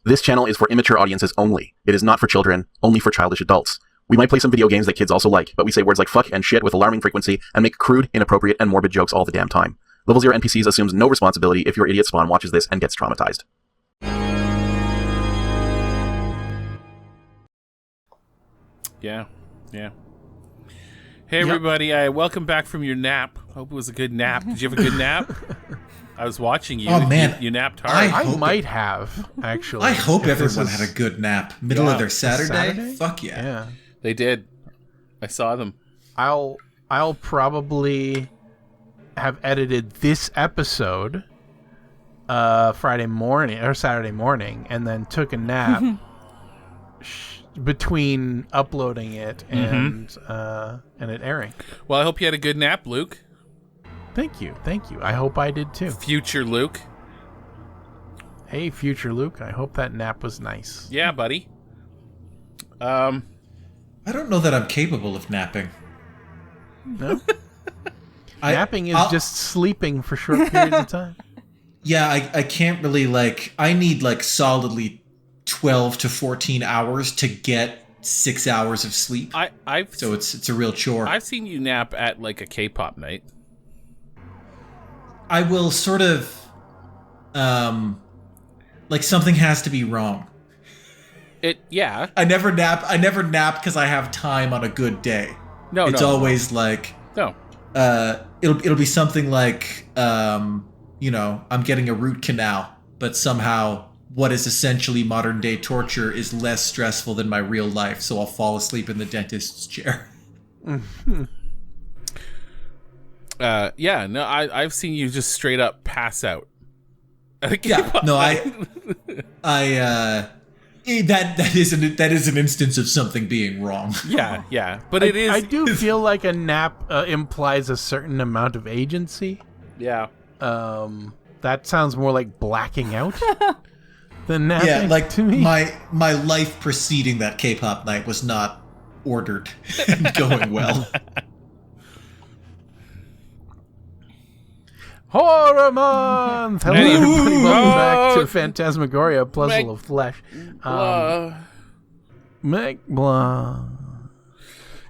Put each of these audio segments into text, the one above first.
This channel is for immature audiences only. It is not for children, only for childish adults. We might play some video games that kids also like, but we say words like fuck and shit with alarming frequency and make crude, inappropriate, and morbid jokes all the damn time. Level 0 NPCs assumes no responsibility if your idiot spawn watches this and gets traumatized. Yeah. Hey everybody, welcome back from your nap. Hope it was a good nap. Did you have a good nap? I was watching you. Oh man, you napped hard. I might have, actually. I hope everyone had a good nap. Middle of their Saturday? Fuck yeah. They did. I saw them. I'll probably have edited this episode Friday morning or Saturday morning, and then took a nap between uploading it and it airing. Well, I hope you had a good nap, Luke. Thank you. I hope I did too. Future Luke. Hey, future Luke. I hope that nap was nice. Yeah, buddy. I don't know that I'm capable of napping. No? Napping is just sleeping for short periods of time. Yeah, I can't really, I need, solidly 12 to 14 hours to get 6 hours of sleep. So it's a real chore. I've seen you nap at, a K-pop night. I will sort of, something has to be wrong. Yeah. I never nap because I have time on a good day. It's always No. It'll be something like, I'm getting a root canal, but somehow what is essentially modern day torture is less stressful than my real life, so I'll fall asleep in the dentist's chair. I've seen you just straight up pass out. That is an instance of something being wrong. Yeah, but it is. I do feel like a nap implies a certain amount of agency. Yeah. That sounds more like blacking out than napping. Yeah, to me. My life preceding that K-pop night was not ordered and going well. Horror Month! Hello, everybody. Welcome back to Phantasmagoria, Puzzle of Flesh. Make blah.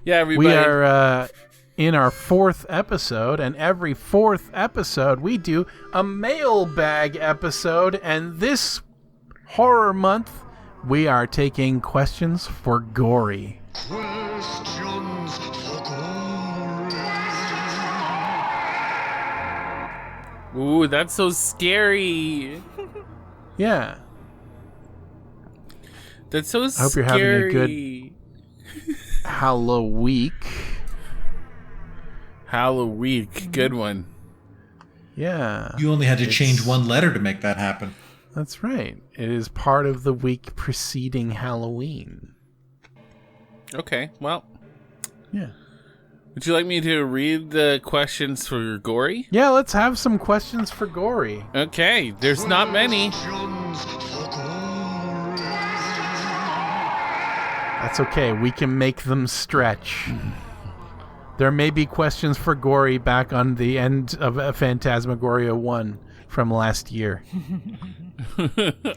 Yeah, everybody. We are in our 4th episode, and every 4th episode we do a mailbag episode, and this Horror Month we are taking questions for Gory. Questions for Gory. Ooh, that's so scary. Yeah. That's so scary. I hope you're having a good Halloween. Good one. Yeah. You only had to change one letter to make that happen. That's right. It is part of the week preceding Halloween. Okay, well. Yeah. Would you like me to read the questions for Gory? Yeah, let's have some questions for Gory. Okay, there's not many. That's okay. We can make them stretch. There may be questions for Gory back on the end of Phantasmagoria 1 from last year.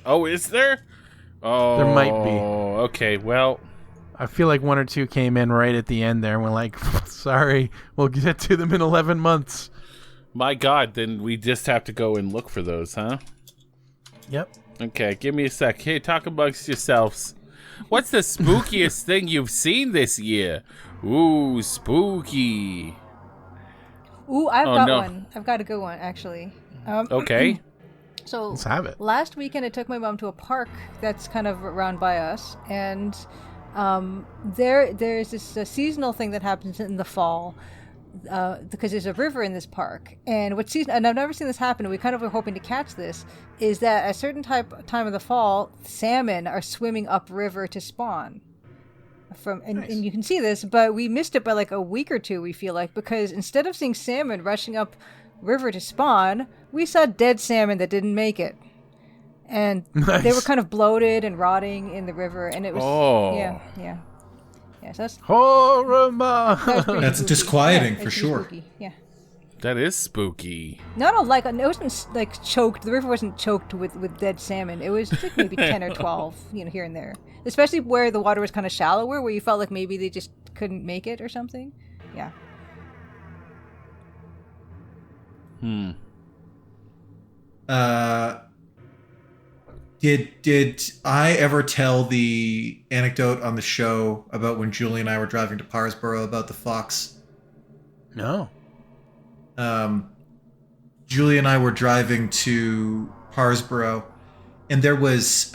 Oh, is there? Oh, there might be. Okay, well. I feel like 1 or 2 came in right at the end there, and we're like, sorry, we'll get to them in 11 months. My God, then we just have to go and look for those, huh? Yep. Okay, give me a sec. Hey, talk amongst yourselves. What's the spookiest thing you've seen this year? Ooh, spooky. Ooh, I've got one. I've got a good one, actually. Okay. So let's have it. Last weekend, I took my mom to a park that's kind of around by us, and there's this seasonal thing that happens in the fall because there's a river in this park. And and I've never seen this happen, and we kind of were hoping to catch this, is that at a certain time of the fall, salmon are swimming upriver to spawn. And you can see this, but we missed it by a week or 2, we feel like, because instead of seeing salmon rushing up river to spawn, we saw dead salmon that didn't make it. And they were kind of bloated and rotting in the river, and it was yeah. So that's horror month. That's disquieting for sure. Spooky. Yeah. That is spooky. Not unlike it wasn't like choked. The river wasn't choked with dead salmon. It was like maybe 10 or 12, here and there. Especially where the water was kind of shallower, where you felt like maybe they just couldn't make it or something. Yeah. Did I ever tell the anecdote on the show about when Julie and I were driving to Parsboro about the fox? No. Julie and I were driving to Parsboro, and there was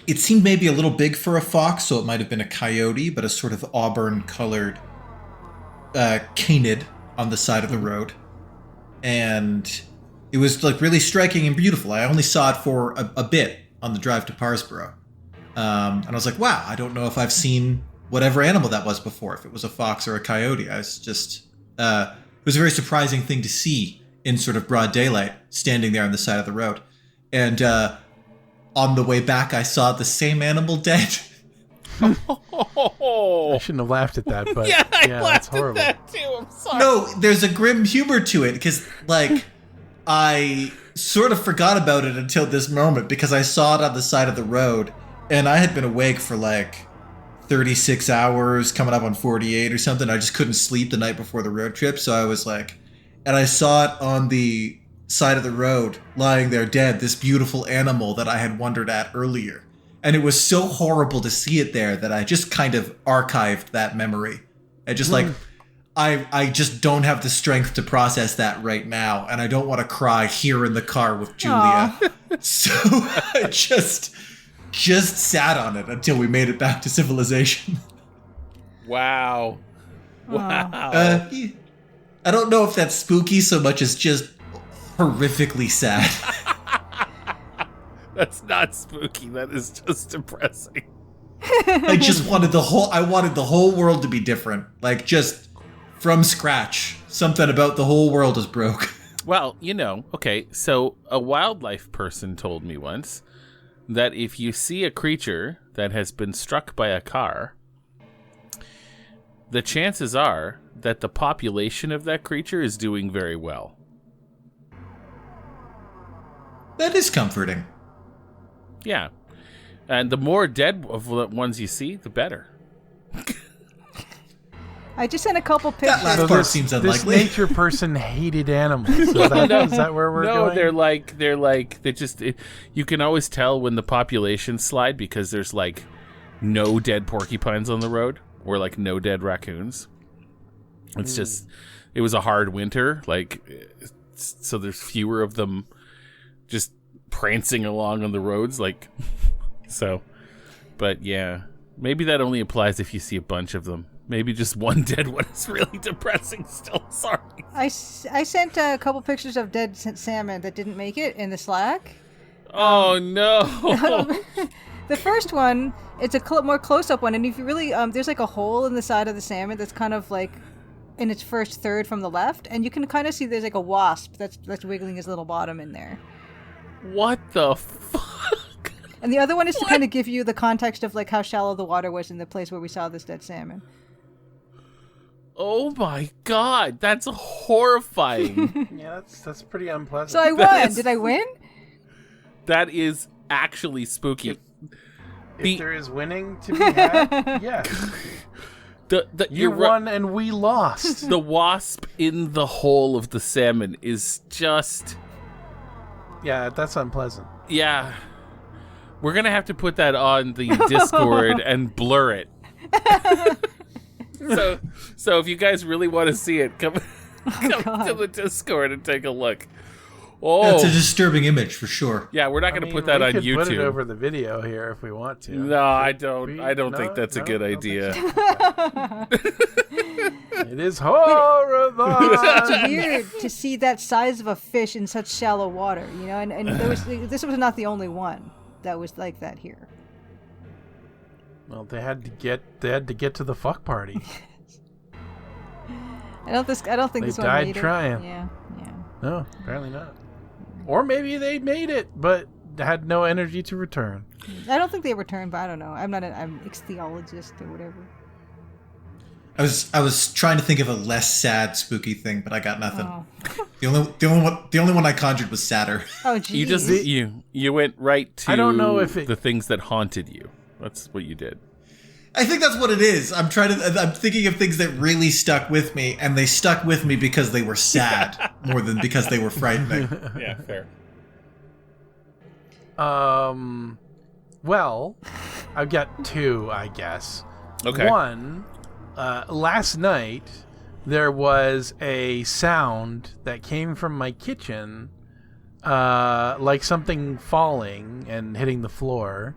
it seemed maybe a little big for a fox, so it might have been a coyote, but a sort of auburn-colored canid on the side of the road. And it was like really striking and beautiful. I only saw it for a bit on the drive to Parsboro. And I was like, wow, I don't know if I've seen whatever animal that was before, if it was a fox or a coyote. I was just, it was a very surprising thing to see in sort of broad daylight, standing there on the side of the road. And on the way back, I saw the same animal dead. I shouldn't have laughed at that, but Yeah, I that's laughed horrible. at that too. I'm sorry. No, there's a grim humor to it, because, like, I sort of forgot about it until this moment, because I saw it on the side of the road, and I had been awake for, like, 36 hours, coming up on 48 or something. I just couldn't sleep the night before the road trip, so I was like... And I saw it on the side of the road, lying there dead, this beautiful animal that I had wondered at earlier. And it was so horrible to see it there that I just kind of archived that memory. I just like... I just don't have the strength to process that right now, and I don't want to cry here in the car with Julia. So I just sat on it until we made it back to civilization. Wow. Wow. I don't know if that's spooky so much as just horrifically sad. That's not spooky. That is just depressing. I just wanted the whole world to be different. Like, just from scratch. Something about the whole world is broke. Well, okay, so a wildlife person told me once that if you see a creature that has been struck by a car, the chances are that the population of that creature is doing very well. That is comforting. Yeah. And the more dead of the ones you see, the better. I just sent a couple pictures. That last part seems unlikely. This nature person hated animals. Is that where we're going? No, you can always tell when the populations slide because there's like no dead porcupines on the road or like no dead raccoons. It's just, it was a hard winter, like, so there's fewer of them just prancing along on the roads, like, so, but yeah, maybe that only applies if you see a bunch of them. Maybe just one dead one is really depressing still, sorry. I sent a couple pictures of dead salmon that didn't make it in the Slack. Oh, no. The first one, it's a more close-up one, and if you really, there's like a hole in the side of the salmon that's kind of like in its first third from the left, and you can kind of see there's like a wasp that's wiggling his little bottom in there. What the fuck? And the other one is to kind of give you the context of like how shallow the water was in the place where we saw this dead salmon. Oh my god, that's horrifying. Yeah, that's pretty unpleasant. So I won. Did I win? That is actually spooky. If there is winning to be had, yes. You won and we lost. The wasp in the hole of the salmon is just... Yeah, that's unpleasant. Yeah. We're going to have to put that on the Discord and blur it. So if you guys really want to see it, come to the Discord and take a look. Oh, That's a disturbing image for sure. Yeah, we're not going to put that on YouTube. We could put it over the video here if we want to. No, I don't. I don't think that's a good idea. It is horrifying. It's weird to see that size of a fish in such shallow water, and this was not the only one that was like that here. Well, they had to get to the fuck party. I don't think this one died made trying. it. Yeah. No, apparently not. Or maybe they made it, but had no energy to return. I don't think they returned, but I don't know. I'm not I'm ichthyologist or whatever. I was trying to think of a less sad spooky thing, but I got nothing. Oh, The only one I conjured was sadder. oh geez. You just you went right to I don't know if it- the things that haunted you. That's what you did. I think that's what it is. I'm thinking of things that really stuck with me, and they stuck with me because they were sad more than because they were frightening. Yeah, fair. Well, I've got two, I guess. Okay. One, last night there was a sound that came from my kitchen, like something falling and hitting the floor.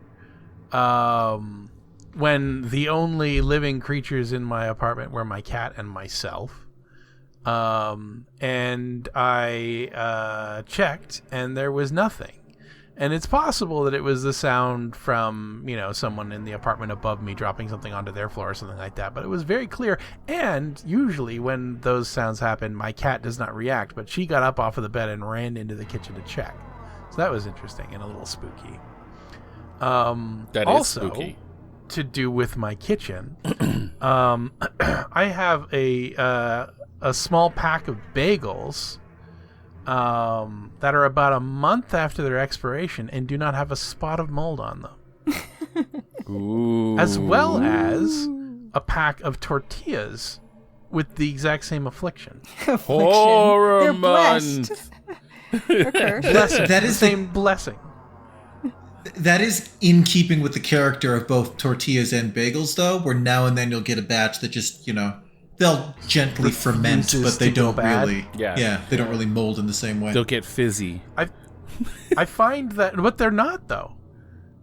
When the only living creatures in my apartment were my cat and myself. And I checked, and there was nothing. And it's possible that it was the sound from, someone in the apartment above me dropping something onto their floor or something like that. But it was very clear. And usually when those sounds happen, my cat does not react. But she got up off of the bed and ran into the kitchen to check. So that was interesting and a little spooky. That is also, spooky. to do with my kitchen, I have a small pack of bagels that are about a month after their expiration and do not have a spot of mold on them. Ooh. As well as a pack of tortillas with the exact same affliction. They're Horror blessed. Or cursed. Blessing. That the is same blessing. That is in keeping with the character of both tortillas and bagels, though, where now and then you'll get a batch that just, they'll gently ferment, Refuses but they to go don't bad. really, Yeah. they don't really mold in the same way. They'll get fizzy. I find that, but they're not, though.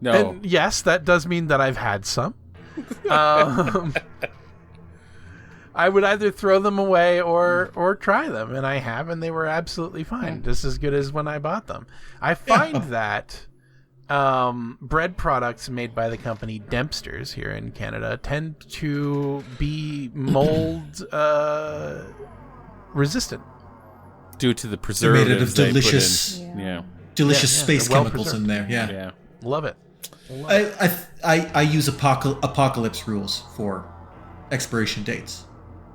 No. And yes, that does mean that I've had some. I would either throw them away or try them, and I have, and they were absolutely fine, just as good as when I bought them. I find that bread products made by the company Dempster's here in Canada tend to be mold resistant. Due to the They're preservatives made out of they put delicious, in. Yeah. delicious Yeah, space they're well chemicals in there. Yeah. Yeah. Love it. I use apocalypse rules for expiration dates.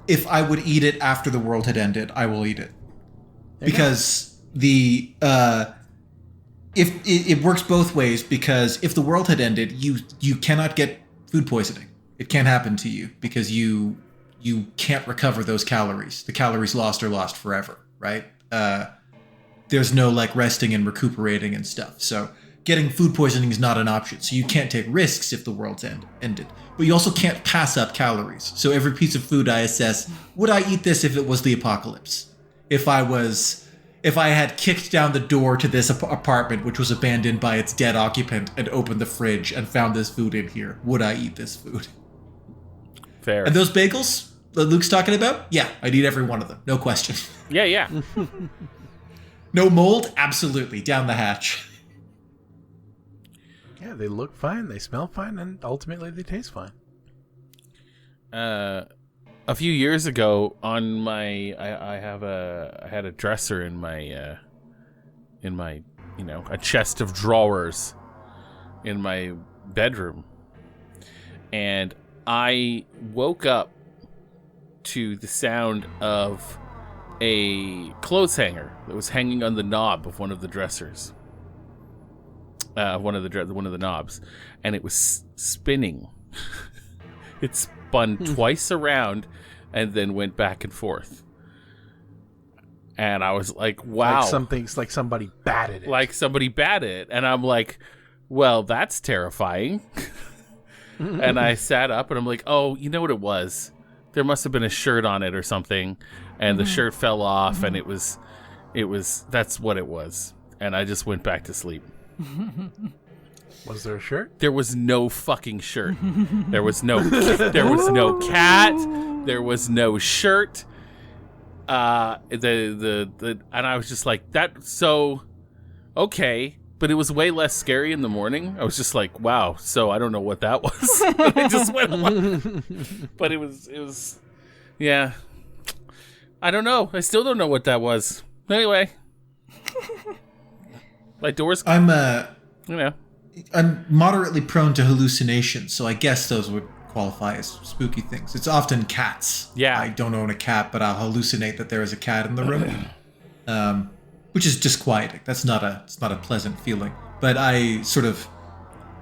If I would eat it after the world had ended, I will eat it. Because if it works both ways, because if the world had ended, you cannot get food poisoning. It can't happen to you because you can't recover those calories. The calories lost are lost forever, right? There's no resting and recuperating and stuff. So getting food poisoning is not an option. So you can't take risks if the world's ended. But you also can't pass up calories. So every piece of food I assess, would I eat this if it was the apocalypse? If I had kicked down the door to this apartment, which was abandoned by its dead occupant, and opened the fridge and found this food in here, would I eat this food? Fair. And those bagels that Luke's talking about, yeah, I'd eat every one of them. No question. Yeah. No mold? Absolutely. Down the hatch. Yeah, they look fine, they smell fine, and ultimately they taste fine. A few years ago, on my, I had a dresser in my, a chest of drawers in my bedroom, and I woke up to the sound of a clothes hanger that was hanging on the knob of one of the dressers, one of the knobs, and it was spinning. It spun twice around and then went back and forth. And I was like, wow. Like somebody batted it. Like somebody batted it. And I'm like, well, that's terrifying. And I sat up and I'm like, oh, you know what it was? There must have been a shirt on it or something. And the shirt fell off and it was, that's what it was. And I just went back to sleep. Was there a shirt? There was no fucking shirt. There was no cat. There was no shirt. And I was just like, that, so okay. But it was way less scary in the morning. I was just like, wow, so I don't know what that was. It just went on. But it was yeah. I don't know. I still don't know what that was. Anyway. My door's I'm you know. I'm moderately prone to hallucinations, so I guess those would qualify as spooky things. It's often cats. Yeah. I don't own a cat, but I'll hallucinate that there is a cat in the room, which is disquieting. It's not a pleasant feeling. But I sort of,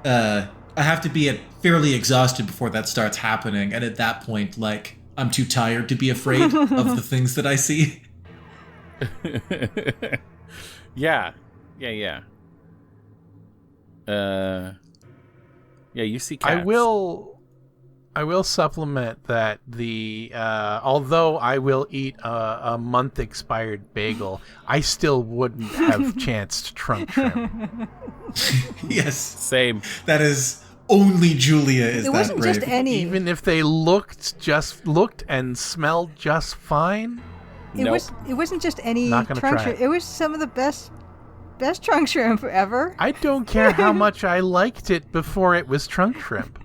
I have to be fairly exhausted before that starts happening, and at that point, like, I'm too tired to be afraid of the things that I see. Yeah. You see cats. I will supplement that although I will eat a month expired bagel, I still wouldn't have chanced trunk shrimp. Yes. Same. That is only Julia is It that wasn't brave. just any. Even if they looked and smelled just fine. It wasn't just any Not gonna trunk try shrimp. it. It was some of the best trunk shrimp ever. I don't care how much I liked it before it was trunk shrimp.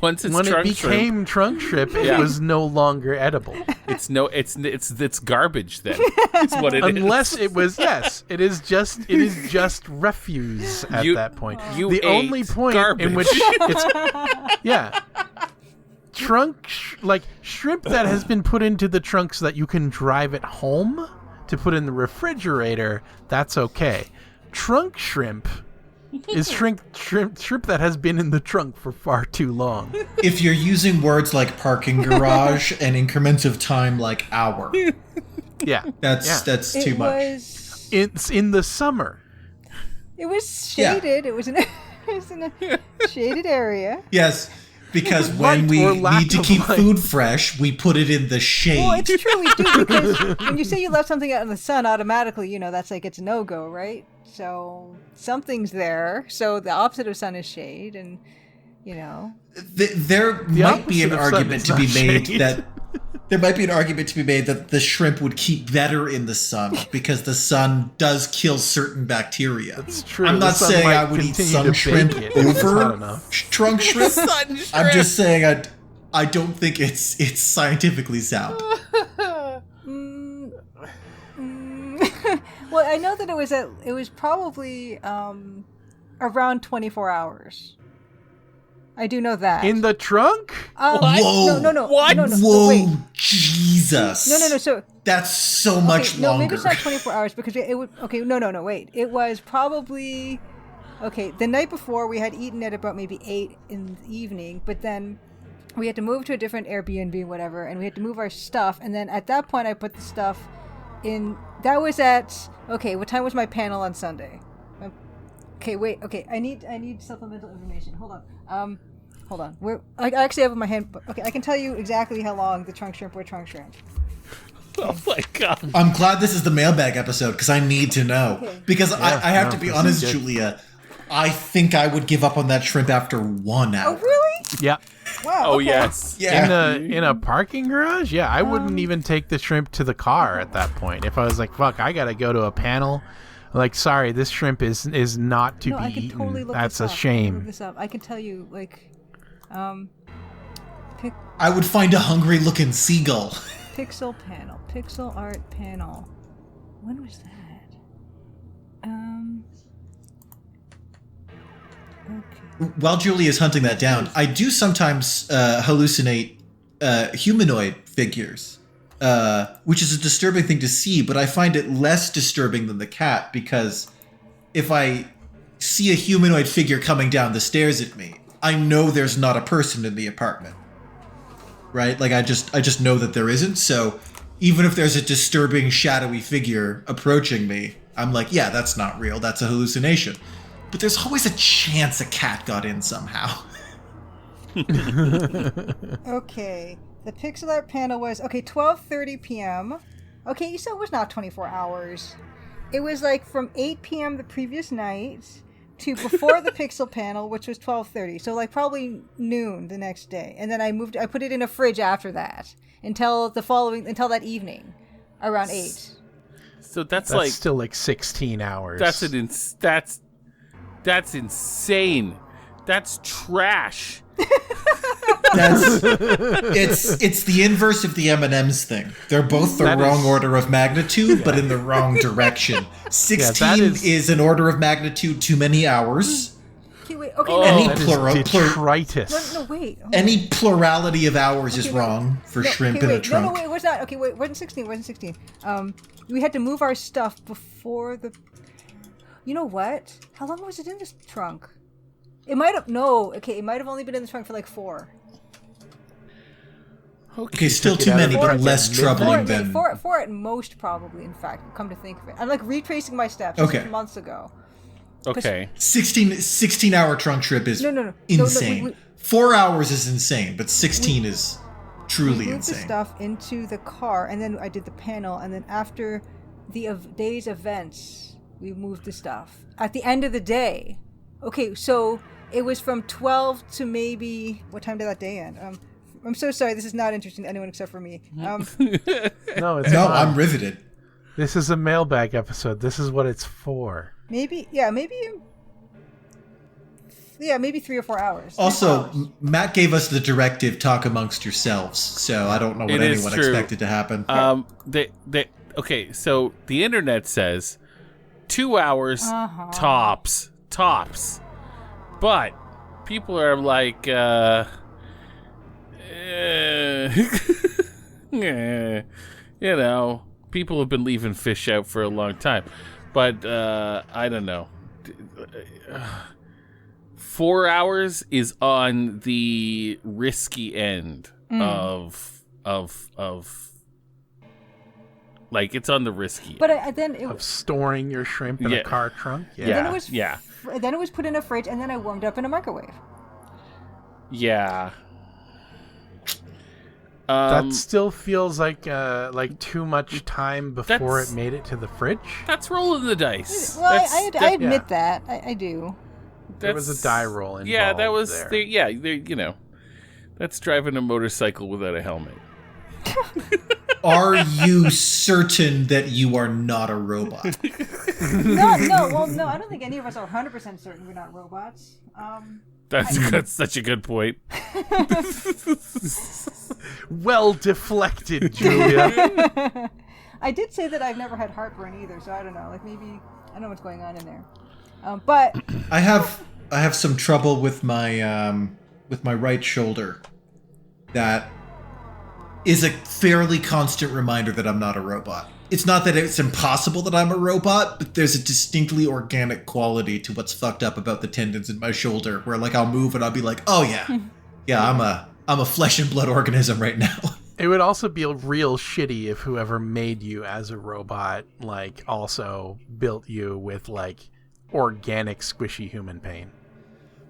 Once it's When trunk it became trunk shrimp, it Yeah. was no longer edible. shrimp, it's garbage then. It's what it is. Unless it was, yes, it is just refuse at You- that point. you The ate only point garbage. in which it's like shrimp that has been put into the trunk so that you can drive it home to put in the refrigerator, that's okay. Trunk shrimp is shrimp that has been in the trunk for far too long. If you're using words like parking garage and increments of time like hour, Yeah, that's too much. it's in the summer. It was shaded. It was in a shaded area. Yes, because Light when we or lack need to of keep light. food fresh, we put it in the shade. Well, it's true we do, because when you say you left something out in the sun, automatically, that's like it's a no-go, right? So something's there. So the opposite of sun is shade, and There might be an opposite of sun argument is to be not made shade. that the shrimp would keep better in the sun because the sun does kill certain bacteria. It's true. I'm the not sun saying might I would eat continue sun to shrimp bake it, but it's not over enough. trunk shrimp. Sun I'm shrimp. just saying I don't think it's scientifically sound. Well, I know that it was probably around 24 hours. I do know that. In the trunk? Whoa. No. What? No, Whoa, wait. Jesus. No. So That's so much no, longer. maybe it's not 24 hours because it would. Okay, no. Wait, it was probably the night before we had eaten at about maybe 8 in the evening, but then we had to move to a different Airbnb, whatever, and we had to move our stuff. And then at that point, I put the stuff in. That was at what time was my panel on Sunday? Okay, wait. Okay, I need supplemental information. Hold on. I actually have it in my hand. Okay, I can tell you exactly how long the trunk shrimp were trunk shrimp. Oh my god. I'm glad this is the mailbag episode because I need to know. Okay. Because I have to be this honest, is good. Julia. I think I would give up on that shrimp after 1 hour. Oh, really? Yeah. Wow. Oh okay. yes. Yeah. In a parking garage? Yeah, I wouldn't even take the shrimp to the car at that point. If I was like, fuck, I gotta go to a panel. Like, sorry, this shrimp is not to No, be I can eaten. totally look That's this a up. shame. Look this up. I can tell you, I would find a hungry looking seagull. pixel panel, pixel art panel. When was that? Okay. While Julia is hunting that down, I do sometimes hallucinate humanoid figures, which is a disturbing thing to see, but I find it less disturbing than the cat because if I see a humanoid figure coming down the stairs at me, I know there's not a person in the apartment. Right? Like I just know that there isn't, so even if there's a disturbing shadowy figure approaching me, I'm like, yeah, that's not real, that's a hallucination. But there's always a chance a cat got in somehow. Okay. The pixel art panel was 12:30 p.m. Okay, so it was not 24 hours. It was like from 8 p.m. the previous night to before the pixel panel, which was 12:30. So like probably noon the next day. And then I put it in a fridge after that until that evening around 8. So that's That's like still like 16 hours. that's insane. That's trash. It's the inverse of the M&M's thing. They're both the That wrong is- order of magnitude, but in the wrong direction. 16 that is- is an order of magnitude too many hours. Okay, wait, Okay. Any That is detritus. No, wait. any plurality of hours is Okay, wait. wrong for shrimp okay, in a wait. trunk. No, wait, it was not. Okay, wait, it wasn't 16. It wasn't 16. We had to move our stuff before the. You know what? How long was it in this trunk? It might have. No. Okay, it might have only been in the trunk for like 4. Okay, still took it too out of many, the but trunk less at troubling midnight. than. Four at most, probably. In fact, come to think of it, I'm like retracing my steps. Okay. This was months ago. Okay. 16-hour trunk trip is No. insane. we- 4 hours is insane, but 16 is truly we moved insane. the stuff into the car, and then I did the panel, and then after the day's events, we moved the stuff at the end of the day. Okay, so it was from 12 to maybe what time did that day end? I'm so sorry. This is not interesting to anyone except for me. No, it's No, fine. I'm riveted. This is a mailbag episode. This is what it's for. maybe 3 or 4 hours. Also, Matt gave us the directive, talk amongst yourselves, so I don't know what It is anyone true. expected to happen. Okay, so the internet says 2 hours tops. But people are like, you know, people have been leaving fish out for a long time. But I don't know. 4 hours is on the risky end of like, it's on the risky But end. then it Of storing your shrimp in Yeah. a car trunk? Yeah. then it was yeah. then it was put in a fridge, and then I warmed up in a microwave. Yeah. That still feels like too much time before That's- it made it to the fridge. That's rolling the dice. Well, I admit yeah. that I do. There was a die roll involved. Yeah, that was there. you know, that's driving a motorcycle without a helmet. Are you certain that you are not a robot? No, I don't think any of us are 100% certain we're not robots. That's such a good point. Well deflected, Julia. I did say that I've never had heartburn either, so I don't know. Like maybe I don't know what's going on in there. But I have some trouble with my right shoulder. That is a fairly constant reminder that I'm not a robot. It's not that it's impossible that I'm a robot, but there's a distinctly organic quality to what's fucked up about the tendons in my shoulder, where like I'll move and I'll be like, oh yeah, I'm a flesh and blood organism right now. It would also be real shitty if whoever made you as a robot, like, also built you with, like, organic squishy human pain.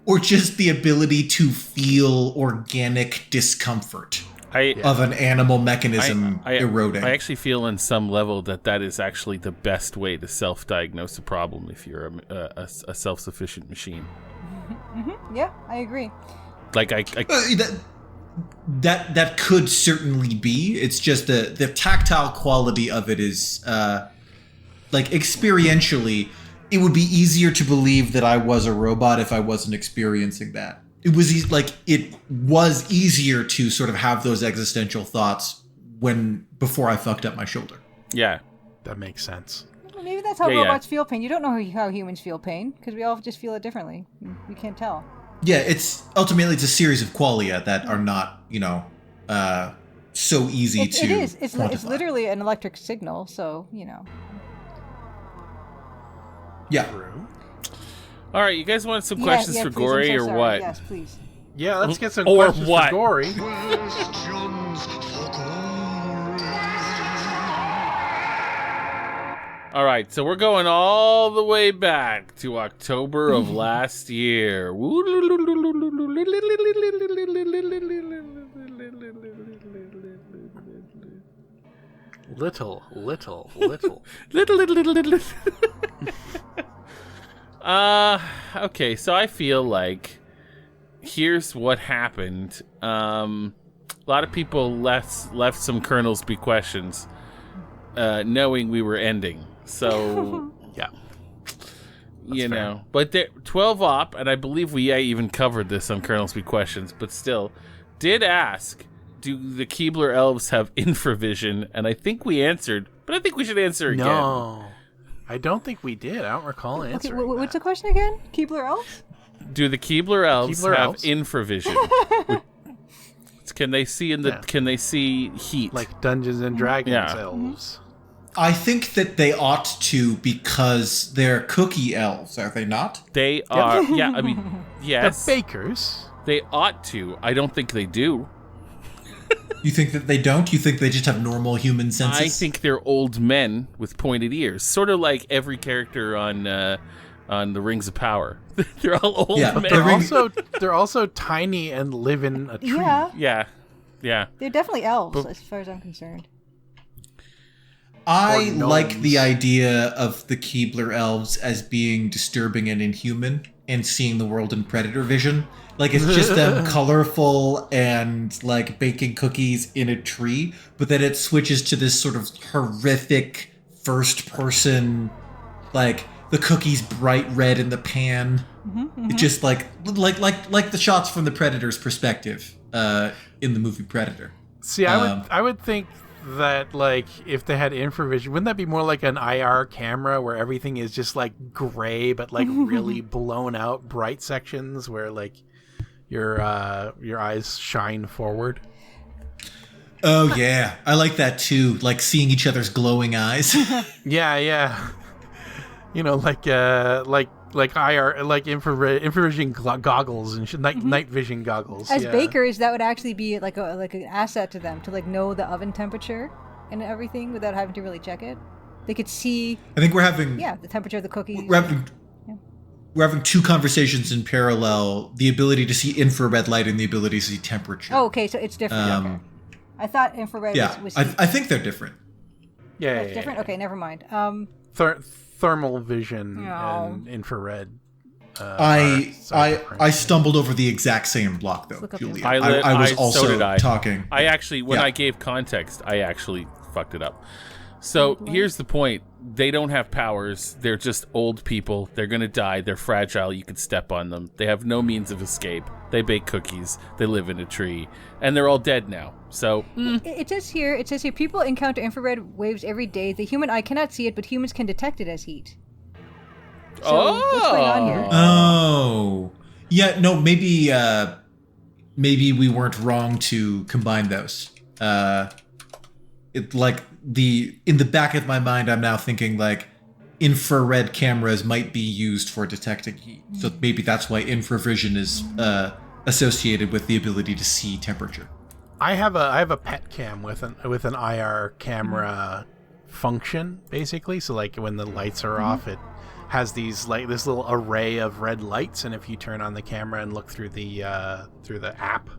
Or just the ability to feel organic discomfort of an animal mechanism eroding. I actually feel on some level that is actually the best way to self-diagnose a problem if you're a self-sufficient machine. yeah, I agree. Like That could certainly be. It's just the tactile quality of it is like experientially, it would be easier to believe that I was a robot if I wasn't experiencing that. It was it was easier to sort of have those existential thoughts before I fucked up my shoulder. Yeah, that makes sense. Well, maybe that's how robots feel pain. You don't know how humans feel pain because we all just feel it differently. You can't tell. Yeah, it's ultimately it's a series of qualia that are not, so easy to. It is. It's quantify. literally an electric signal. So Yeah. All right, you guys want some questions for please, Gory I'm so or sorry. what? Yes, please. Yeah, let's get some Or questions what? for Gory. Questions for Gory. All right, so we're going all the way back to October of last year. Little. Okay, so I feel like here's what happened. A lot of people left some Colonel's Be questions, knowing we were ending. So yeah, you know. But 12 op, and I believe we even covered this on Colonel's Be questions, but still did ask, do the Keebler Elves have infravision? And I think we answered, but I think we should answer again. No, I don't think we did. I don't recall answering. Okay, what's the question again? Keebler Elves? Do the Keebler Elves Keebler have Elves? infravision? Can they see Can they see heat? Like Dungeons and Dragons Yeah. elves. I think that they ought to because they're cookie elves, are they not? They are. Yeah, I mean, yes, They're bakers. they ought to. I don't think they do. You think that they don't? You think they just have normal human senses? I think they're old men with pointed ears, sort of like every character on the Rings of Power. They're all old Yeah, men. They're also tiny and live in a tree. Yeah, Yeah. they're definitely elves, But- as far as I'm concerned. I Or like gnomes. the idea of the Keebler Elves as being disturbing and inhuman and seeing the world in predator vision. Like, it's just them colorful and, like, baking cookies in a tree, but then it switches to this sort of horrific first-person, like, the cookies bright red in the pan. It's just like the shots from the Predator's perspective in the movie Predator. See, I would think that, like, if they had infravision, wouldn't that be more like an IR camera where everything is just like gray but like really blown out bright sections where like your eyes shine forward? Oh yeah, I like that too. Like seeing each other's glowing eyes. Yeah. You know, like IR, like infravision goggles and night vision goggles. As yeah. bakers, that would actually be like an asset to them to like know the oven temperature and everything without having to really check it. They could see, I think we're having the temperature of the cookies. we're having two conversations in parallel: the ability to see infrared light and the ability to see temperature. Oh, okay, so it's different. Okay. I thought infrared yeah, was I think they're different. Yeah. different. Okay, never mind. Thermal vision No. and infrared. I stumbled over the exact same block though, look up Julia. infrared. I was so also did I. talking. I actually, when Yeah. I gave context, I actually fucked it up. So here's the point. They don't have powers. They're just old people. They're going to die. They're fragile. You could step on them. They have no means of escape. They bake cookies. They live in a tree. And they're all dead now. So, It says here, people encounter infrared waves every day. The human eye cannot see it, but humans can detect it as heat. So, what's going on here? Oh, yeah. No, maybe we weren't wrong to combine those. It like in the back of my mind, I'm now thinking like infrared cameras might be used for detecting heat. So maybe that's why infravision is associated with the ability to see temperature. I have a pet cam with an IR camera function basically. So like when the lights are off, it has these like this little array of red lights, and if you turn on the camera and look through the app,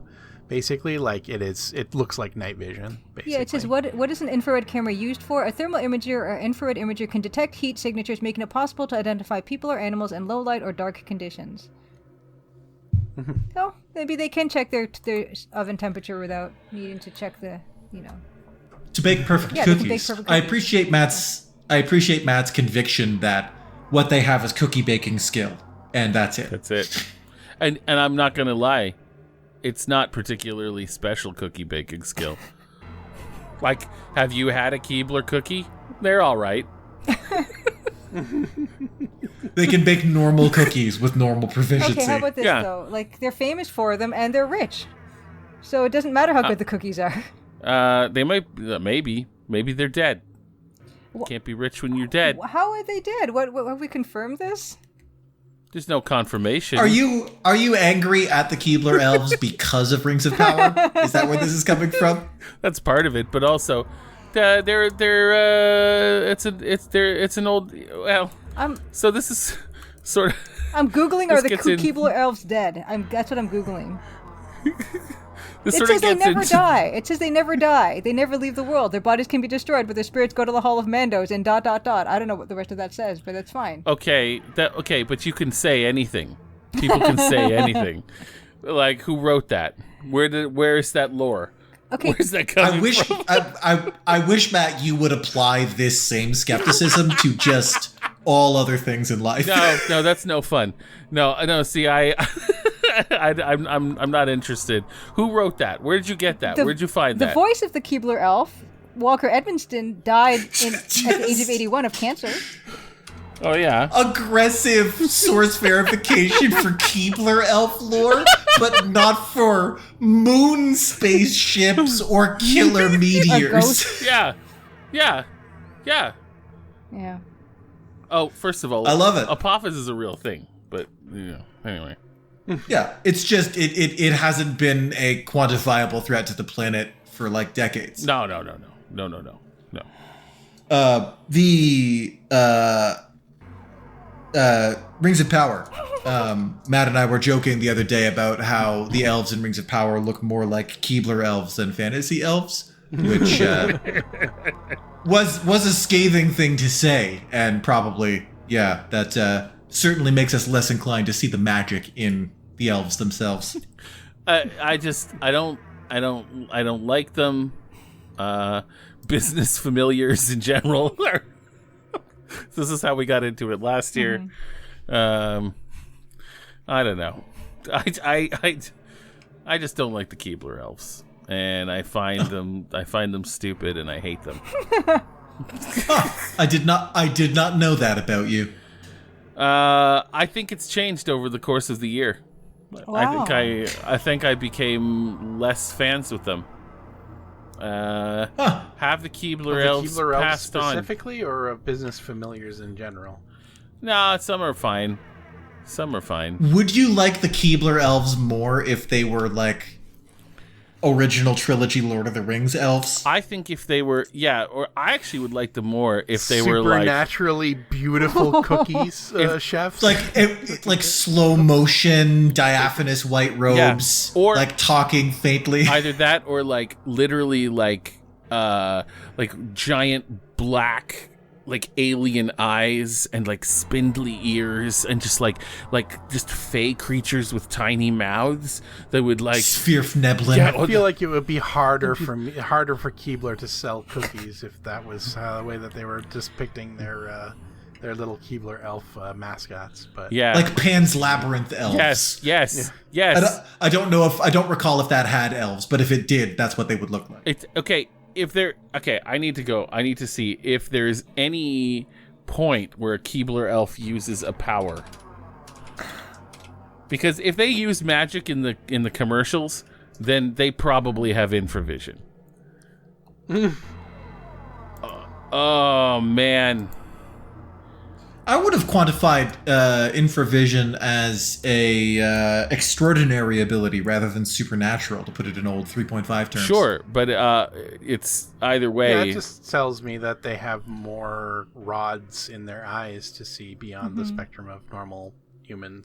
basically like it looks like night vision. Basically. Yeah, it says, what is an infrared camera used for? A thermal imager or infrared imager can detect heat signatures, making it possible to identify people or animals in low light or dark conditions. So maybe they can check their oven temperature without needing to check the, To bake perfect Yeah, they can bake cookies. perfect I cookies. appreciate Matt's conviction that what they have is cookie baking skill, and that's it. that's it. And I'm not going to lie. It's not particularly special cookie baking skill. Like, have you had a Keebler cookie? They're all right. They can bake normal cookies with normal proficiency. Okay, how about this, Yeah. though? Like, they're famous for them, and they're rich. So it doesn't matter how good the cookies are. They might, maybe they're dead. Can't be rich when you're dead. How are they dead? What have we confirmed this? There's no confirmation. Are you angry at the Keebler Elves because of Rings of Power? Is that where this is coming from? That's part of it, but also, it's an old. Well, so this is sort of. I'm Googling, are This the gets in- Keebler Elves dead? That's what I'm Googling. This It sort of says they gets never into. die. It says they never die. They never leave the world. Their bodies can be destroyed, but their spirits go to the Hall of Mandos and ... I don't know what the rest of that says, but that's fine. Okay, but you can say anything. People can say anything. Like, who wrote that? Where is that lore? Okay. Where's that coming from? I wish, Matt, you would apply this same skepticism to just all other things in life. No, that's no fun. No. See, I'm not interested. Who wrote that? Where did you get that? Where did you find The that? voice of the Keebler Elf, Walker Edmonston, died at the age of 81 of cancer. Oh yeah. aggressive source verification for Keebler Elf lore, but not for moon spaceships or killer meteors. ghost. Yeah. Yeah. Yeah. Yeah. Oh, first of all, I love it. Apophis is a real thing, but anyway. Yeah, it's just it hasn't been a quantifiable threat to the planet for like decades. No. The Rings of Power. Matt and I were joking the other day about how the elves in Rings of Power look more like Keebler elves than fantasy elves, which was a scathing thing to say, and probably that certainly makes us less inclined to see the magic in the elves themselves. I don't like them. Business familiars in general. This is how we got into it last year. I don't know. I just don't like the Keebler elves, and I find them stupid, and I hate them. I did not know that about you. I think it's changed over the course of the year. Wow. I think I became less fans with them. Have the Keebler elves passed on specifically, or of business familiars in general? No, some are fine. Would you like the Keebler elves more if they were like original trilogy Lord of the Rings elves? I think if they were, or I actually would like them more if they were like supernaturally beautiful cookies, chefs. Like slow motion, diaphanous white robes, or like talking faintly. either that or like literally like giant black like alien eyes and like spindly ears and just like just fey creatures with tiny mouths that would like Svirfneblin. Yeah, I feel like it would be harder for Keebler to sell cookies if that was the way that they were depicting their little Keebler elf mascots. But like Pan's Labyrinth elves. Yes. I don't recall if that had elves, but if it did, that's what they would look like. It's okay. I need to see if there's any point where a Keebler elf uses a power. Because if they use magic in the commercials, then they probably have infravision. Oh man. I would have quantified infravision as a extraordinary ability rather than supernatural, to put it in old 3.5 terms. Sure, but it's either way. Yeah, it just tells me that they have more rods in their eyes to see beyond the spectrum of normal human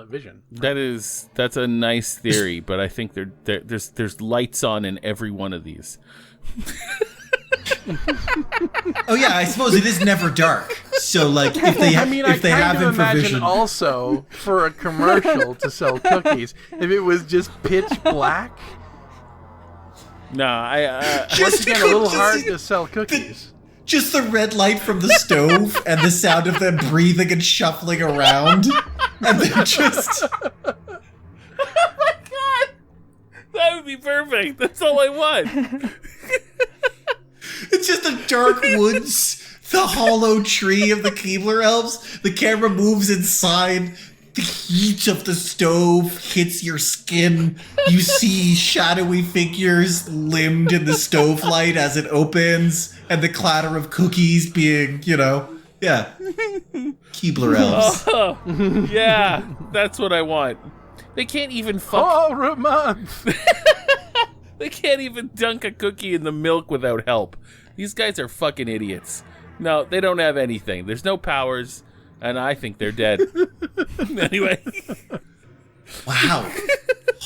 vision. That's a nice theory, but I think there's lights on in every one of these. Oh yeah, I suppose it is never dark. So like if they have imagine infravision, also for a commercial to sell cookies, if it was just pitch black. No, Once again, a little hard to sell cookies. Just the red light from the stove and the sound of them breathing and shuffling around, and then just. Oh my god, that would be perfect. That's all I want. It's just the dark woods, the hollow tree of the Keebler elves. The camera moves inside. The heat of the stove hits your skin. You see shadowy figures limbed in the stove light as it opens, and the clatter of cookies being, Keebler elves. Oh, yeah, that's what I want. They can't even For a month. They can't even dunk a cookie in the milk without help. These guys are fucking idiots. No, they don't have anything. There's no powers, and I think they're dead. Anyway. Wow.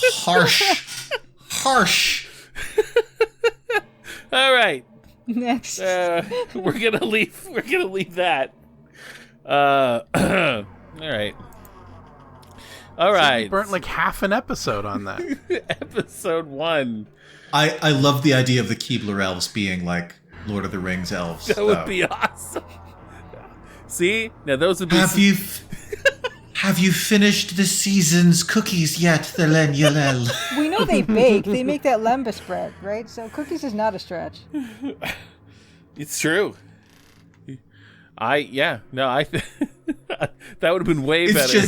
Harsh. All right. Next. We're gonna leave that. All right. All right. You burnt like half an episode on that. Episode 1. I love the idea of the Keebler elves being like Lord of the Rings elves. That would be awesome. See? Now those would be... Have you finished the season's cookies yet, the Len Yalel? We know they bake. They make that lembas bread, right? So cookies is not a stretch. It's true. that would have been way better.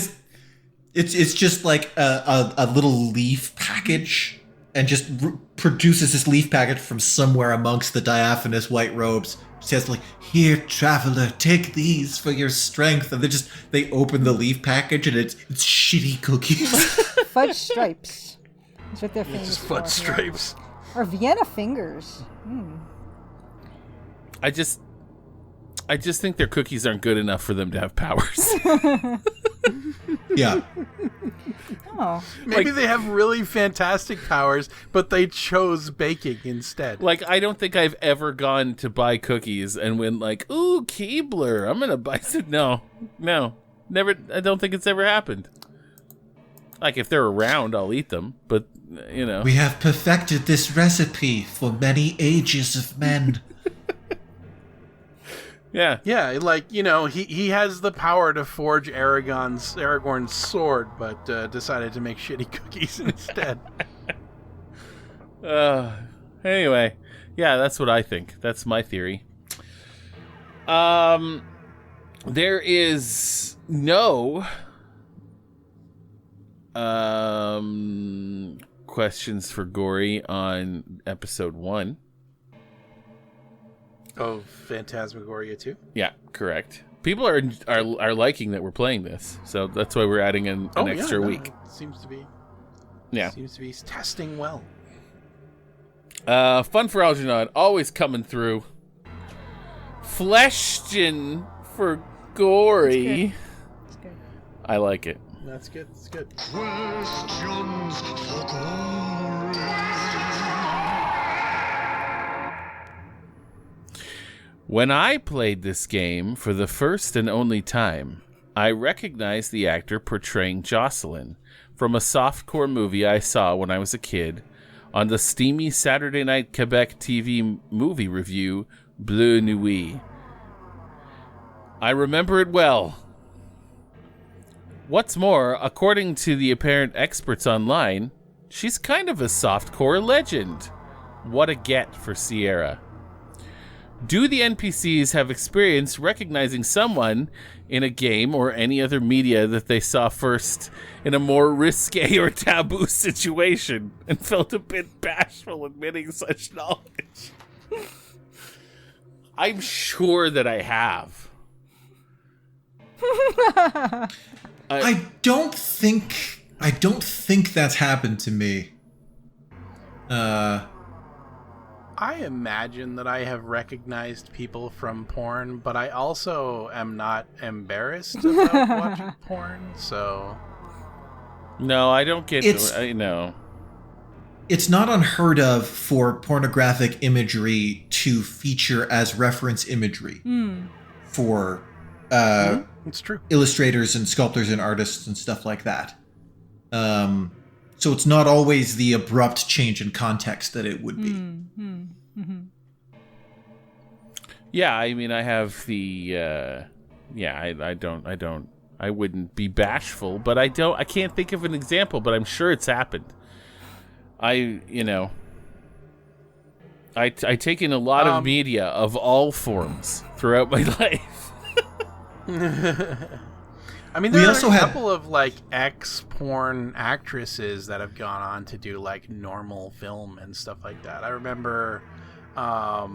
It's just like a little leaf package, and just produces this leaf package from somewhere amongst the diaphanous white robes. It says like, "Here, traveler, take these for your strength." And they open the leaf package, and it's shitty cookies. Fudge stripes. That's what they're famous Just for. fudge stripes. Or Vienna fingers. I just think their cookies aren't good enough for them to have powers. Yeah. Oh. Maybe they have really fantastic powers, but they chose baking instead. Like, I don't think I've ever gone to buy cookies and went like, "Ooh, Keebler, I'm gonna buy some." No, never. I don't think it's ever happened. Like, if they're around, I'll eat them, but We have perfected this recipe for many ages of men. Yeah. Yeah, like, he has the power to forge Aragorn's sword, but decided to make shitty cookies instead. Anyway, yeah, that's what I think. That's my theory. There is no questions for Gory on episode 1. Of Phantasmagoria 2? Yeah, correct. People are liking that we're playing this, so that's why we're adding an extra week. Seems to be. Yeah. Seems to be testing well. Fun for Algernon, always coming through. Fleshton for Gory. That's good. I like it. That's good. That's good. Questions for Gory. When I played this game for the first and only time, I recognized the actor portraying Jocelyn from a softcore movie I saw when I was a kid on the steamy Saturday Night Quebec TV movie review, Bleu Nuit. I remember it well. What's more, according to the apparent experts online, she's kind of a softcore legend. What a get for Sierra. Do the NPCs have experience recognizing someone in a game or any other media that they saw first in a more risque or taboo situation and felt a bit bashful admitting such knowledge? I'm sure that I have. I don't think that's happened to me. I imagine that I have recognized people from porn, but I also am not embarrassed about watching porn, so... No, I don't get I know. It's not unheard of for pornographic imagery to feature as reference imagery for It's true. illustrators and sculptors and artists and stuff like that. So it's not always the abrupt change in context that it would be. Yeah, I mean, I have the, I wouldn't be bashful, but I can't think of an example, but I'm sure it's happened. I take in a lot of media of all forms throughout my life. I mean, there are a couple of, like, ex-porn actresses that have gone on to do, like, normal film and stuff like that. I remember, I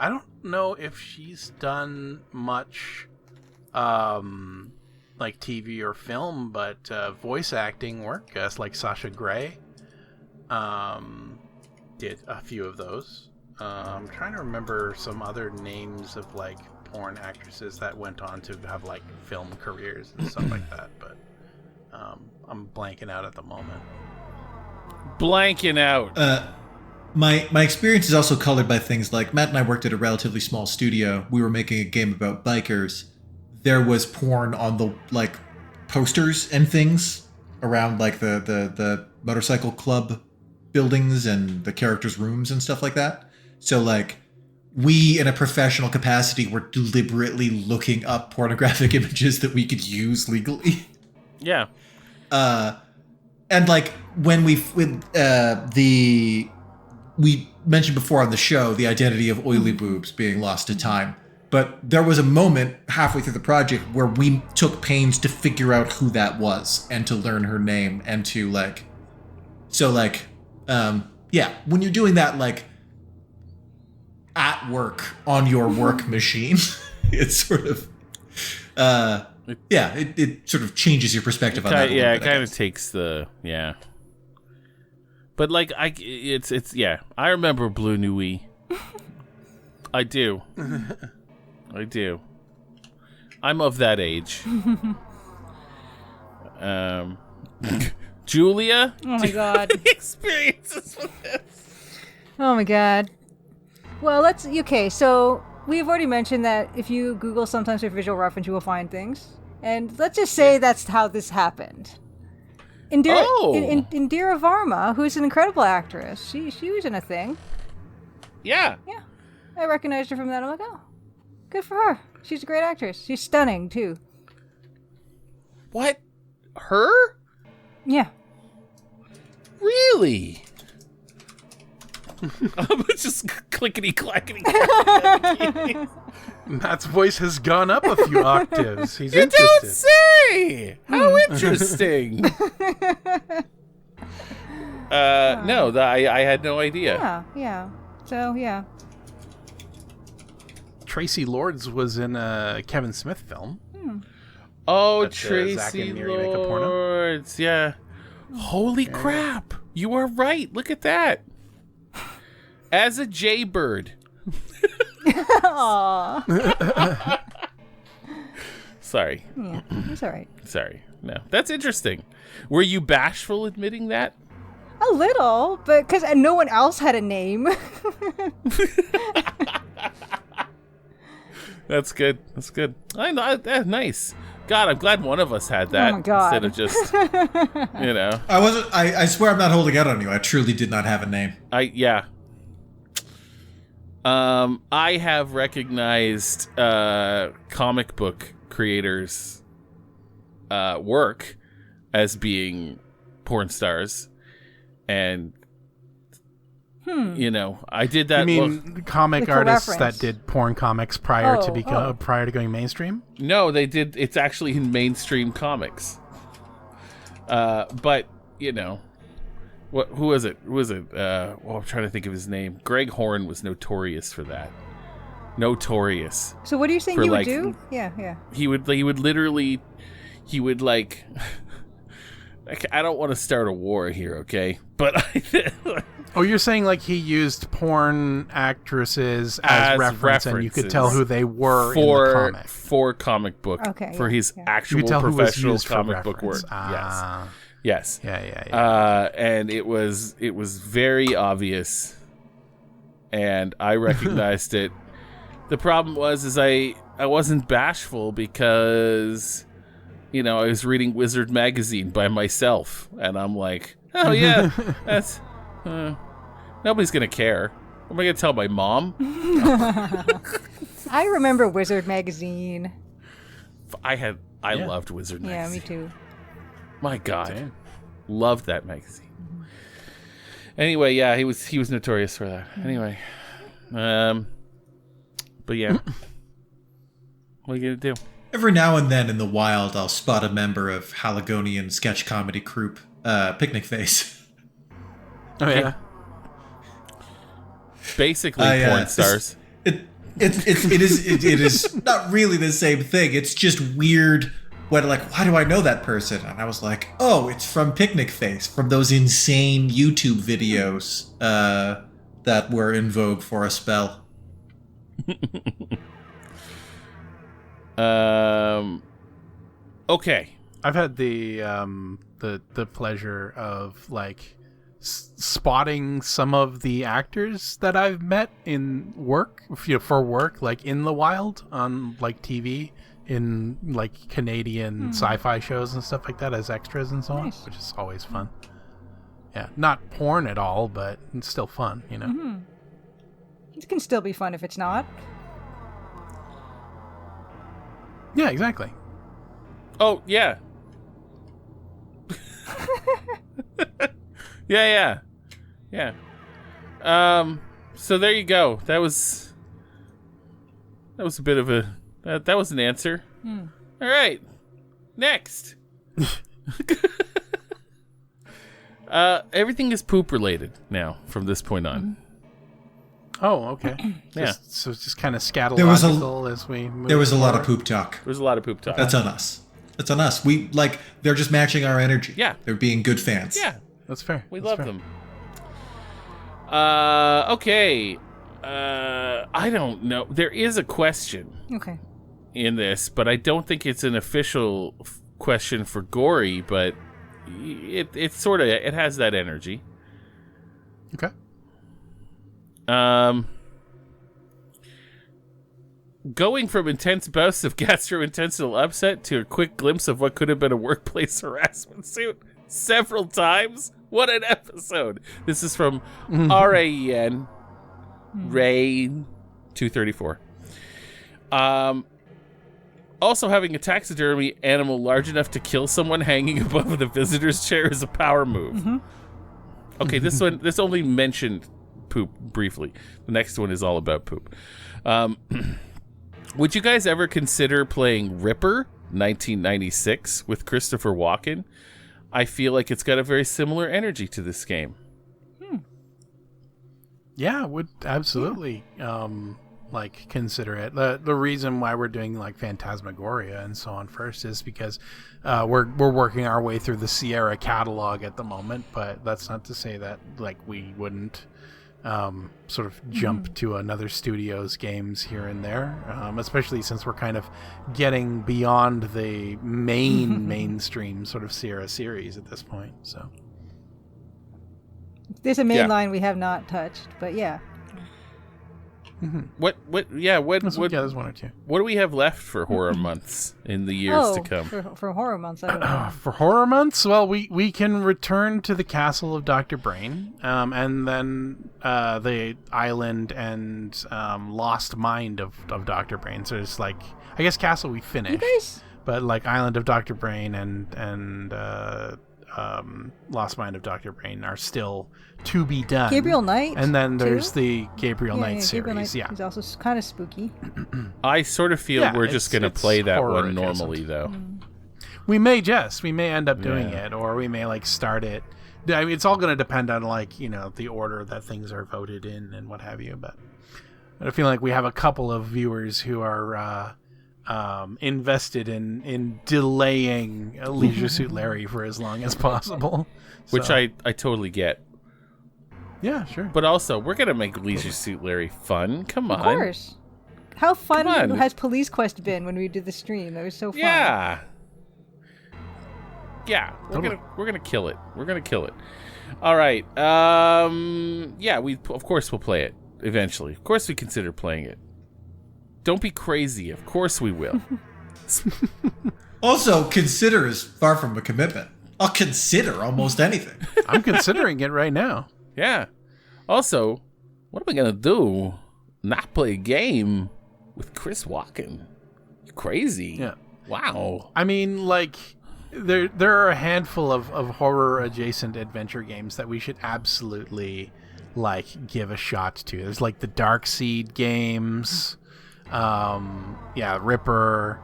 don't know if she's done much, like, TV or film, but voice acting work, like Sasha Grey, did a few of those. I'm trying to remember some other names of, like, porn actresses that went on to have, like, film careers and stuff like that, but I'm blanking out at the moment. Blanking out. My experience is also colored by things like Matt and I worked at a relatively small studio. We were making a game about bikers. There was porn on the, like, posters and things around, like, the motorcycle club buildings and the characters' rooms and stuff like that. So, like, we, in a professional capacity, were deliberately looking up pornographic images that we could use legally. Yeah. And, like, when we mentioned before on the show the identity of Oily Boobs being lost to time. But there was a moment halfway through the project where we took pains to figure out who that was and to learn her name and to when you're doing that at work on your work machine, it's sort of it sort of changes your perspective on that. It kind of takes the But I remember Blue Nui. I do. I'm of that age. Julia? Oh my god. Experiences with this. Oh my god. Well, so we've already mentioned that if you Google sometimes for visual reference, you will find things. And let's just say that's how this happened. Indira Varma, who's an incredible actress, she was in a thing. Yeah. Yeah. I recognized her from that. I'm like, oh, good for her. She's a great actress. She's stunning, too. What? Her? Yeah. Really? I'm just clickety-clackety. Matt's voice has gone up a few octaves. He's You interested. don't say! How interesting. No, I had no idea. Yeah. So, yeah. Tracy Lords was in a Kevin Smith film. Oh, That's, Zack Tracy and Miri make a porno. Lords. Yeah. Holy crap. You are right. Look at that. As a jaybird. Aww. Sorry. Yeah, it's all right. Sorry. No. That's interesting. Were you bashful admitting that? A little, but because no one else had a name. That's good. That's good. I know. Nice. God, I'm glad one of us had that Oh my God. instead of just, I swear I'm not holding out on you. I truly did not have a name. I have recognized comic book creators' work as being porn stars, and I did that. You mean comic artists reference. that did porn comics prior to going mainstream? No, they did. It's actually in mainstream comics. But who was it? I'm trying to think of his name. Greg Horn was notorious for that. Notorious. So what do you think For, you would like, do? Yeah. He would literally, like. I don't want to start a war here, okay? But Oh, you're saying like he used porn actresses as reference, and you could tell who they were in the comic. For comic book. Okay, for his You actual could tell who was professional used for comic book work. reference. Yes. Yeah. And it was very obvious, and I recognized it. The problem was I wasn't bashful because I was reading Wizard magazine by myself, and I'm like, oh yeah, that's nobody's gonna care. Am I gonna tell my mom? I remember Wizard magazine. I loved Wizard magazine. Yeah, me too. My God, loved that magazine. Anyway, yeah, he was notorious for that. Anyway, but yeah, what are you gonna do? Every now and then in the wild, I'll spot a member of Haligonian sketch comedy troupe, Picnic Face. Oh yeah. Basically, porn stars. It is not really the same thing. It's just weird when why do I know that person? And I was like, oh, it's from Picnic Face, from those insane YouTube videos that were in vogue for a spell. Okay. I've had the pleasure of spotting some of the actors that I've met in work, for work, in the wild on TV, in Canadian sci-fi shows and stuff like that as extras and so on, which is always fun. Yeah, not porn at all, but it's still fun, Mm-hmm. It can still be fun if it's not. Yeah, exactly. Oh, yeah. Yeah. So there you go. That was a bit of a that was an answer. All right. Next. Everything is poop related now from this point on. Oh, okay. Yeah. So it's just kind of scatological as we move There was a lot of forward. poop talk. There's a lot of poop talk. That's on us. That's on us. They're just matching our energy. Yeah. They're being good fans. Yeah. That's fair. We That's love fair. them. Okay. I don't know. There is a question Okay. in this, but I don't think it's an official question for Gory, but it's sort of, it has that energy. Okay. Going from intense bouts of gastrointestinal upset to a quick glimpse of what could have been a workplace harassment suit several times. What an episode. This is from RAEN Rain 234. Also, having a taxidermy animal large enough to kill someone hanging above the visitor's chair is a power move. Okay, this only mentioned poop briefly. The next one is all about poop. Would you guys ever consider playing Ripper 1996 with Christopher Walken? I feel like it's got a very similar energy to this game. Yeah, would absolutely consider it. The reason why we're doing like Phantasmagoria and so on first is because we're working our way through the Sierra catalog at the moment, but that's not to say that like we wouldn't sort of jump to another studio's games here and there, especially since we're kind of getting beyond the mainstream sort of Sierra series at this point. So There's a main line we have not touched, but yeah. What there's one or two. what do we have left for horror months in the years to come? For horror months, I don't know. For horror months, well, we can return to the castle of Dr. Brain, and then the island and lost mind of Dr. Brain. So it's like, I guess castle we finished, but like island of Dr. Brain and lost mind of Dr. Brain are still to be done. Gabriel Knight, and then there's too? the Gabriel Knight series. Gabriel Knight is also kind of spooky. I sort of feel we're just going to play that horror one normally, though. We may end up doing it, or we may like start it. I mean, it's all going to depend on like the order that things are voted in and what have you. But I feel like we have a couple of viewers who are invested in delaying Leisure Suit Larry for as long as possible, Which I totally get. Yeah, sure. But also, we're going to make Leisure Suit Larry fun. Come on. Of course. How fun Come on. has Police Quest been when we did the stream? That was so fun. Yeah. Yeah, we're gonna kill it. We're gonna kill it. All right. Yeah, of course we'll play it eventually. Of course we consider playing it. Don't be crazy. Of course we will. Also, consider is far from a commitment. I'll consider almost anything. I'm considering it right now. Yeah. Also, what am I gonna do? Not play a game with Chris Walken? You crazy? Yeah. Wow. I mean, like, there are a handful of horror adjacent adventure games that we should absolutely like give a shot to. There's like the Dark Seed games, Ripper,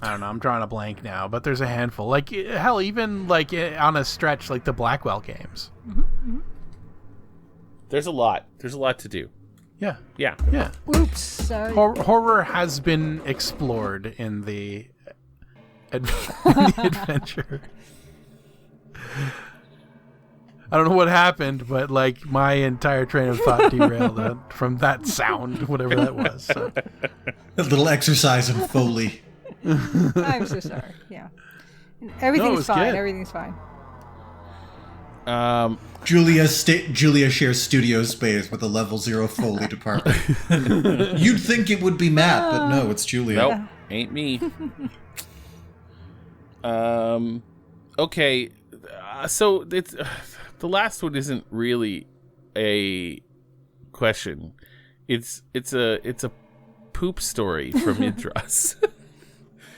I don't know, I'm drawing a blank now, but there's a handful. Like, hell, even like on a stretch, like the Blackwell games. There's a lot. There's a lot to do. Yeah. Yeah. Yeah. Oops. Sorry. Horror has been explored in the adventure. I don't know what happened, but like my entire train of thought derailed from that sound, whatever that was. So. A little exercise in Foley. I'm so sorry. Yeah. Everything's fine. good. Everything's fine. Julia shares studio space with a level 0 Foley department. You'd think it would be Matt, but no, it's Julia. Nope. Ain't me. Okay. So it's the last one isn't really a question. It's a poop story from Yddras.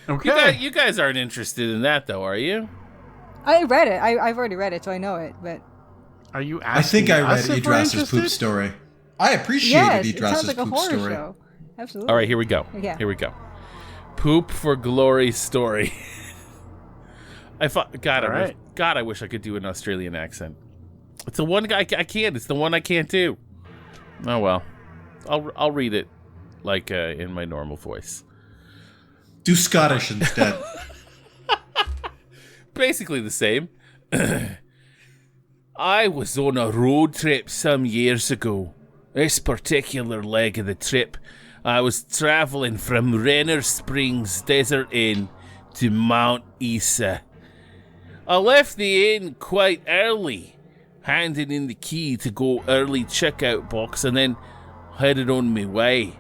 Okay. You guys aren't interested in that though, are you? I read it. I've already read it, so I know it. But Are you I asking think I read us if we're Yddras' interested? poop story. I appreciated yes, it Yddras' sounds like a poop horror story. show. Absolutely. All right, here we go. Yeah. Here we go. Poop for Glory story. I thought, God, All right. I wish I could do an Australian accent. It's the one I can't. It's the one I can't do. Oh well, I'll read it like in my normal voice. Do Scottish instead. Basically the same. I was on a road trip some years ago. This particular leg of the trip, I was travelling from Renner Springs Desert Inn to Mount Isa. I left the inn quite early, handing in the key to go early checkout box, and then headed on my way.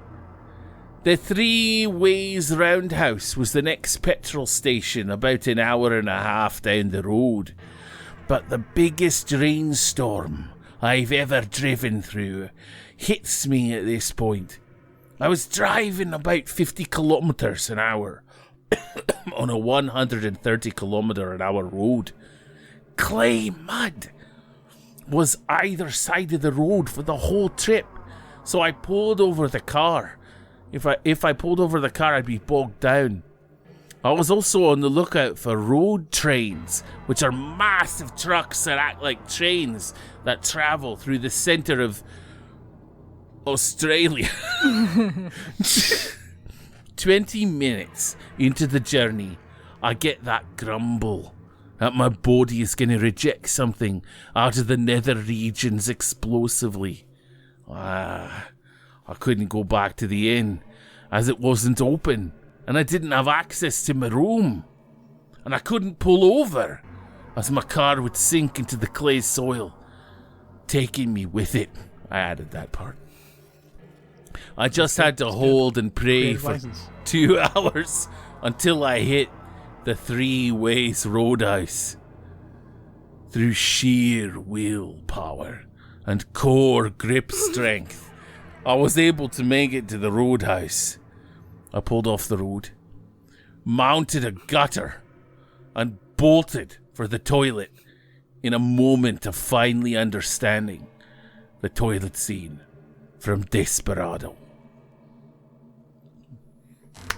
The Three Ways Roundhouse was the next petrol station, about an hour and a half down the road. But the biggest rainstorm I've ever driven through hits me at this point. I was driving about 50 kilometers an hour on a 130 kilometer an hour road. Clay mud was either side of the road for the whole trip, so I pulled over the car. If I pulled over the car, I'd be bogged down. I was also on the lookout for road trains, which are massive trucks that act like trains that travel through the centre of Australia. 20 minutes into the journey, I get that grumble that my body is going to reject something out of the nether regions explosively. I couldn't go back to the inn as it wasn't open, and I didn't have access to my room. And I couldn't pull over as my car would sink into the clay soil, taking me with it. I added that part. I just had to hold and pray Creative for license. 2 hours until I hit the Three Ways Roadhouse. Through sheer willpower and core grip strength, I was able to make it to the roadhouse. I pulled off the road, mounted a gutter, and bolted for the toilet in a moment of finally understanding the toilet scene from Desperado.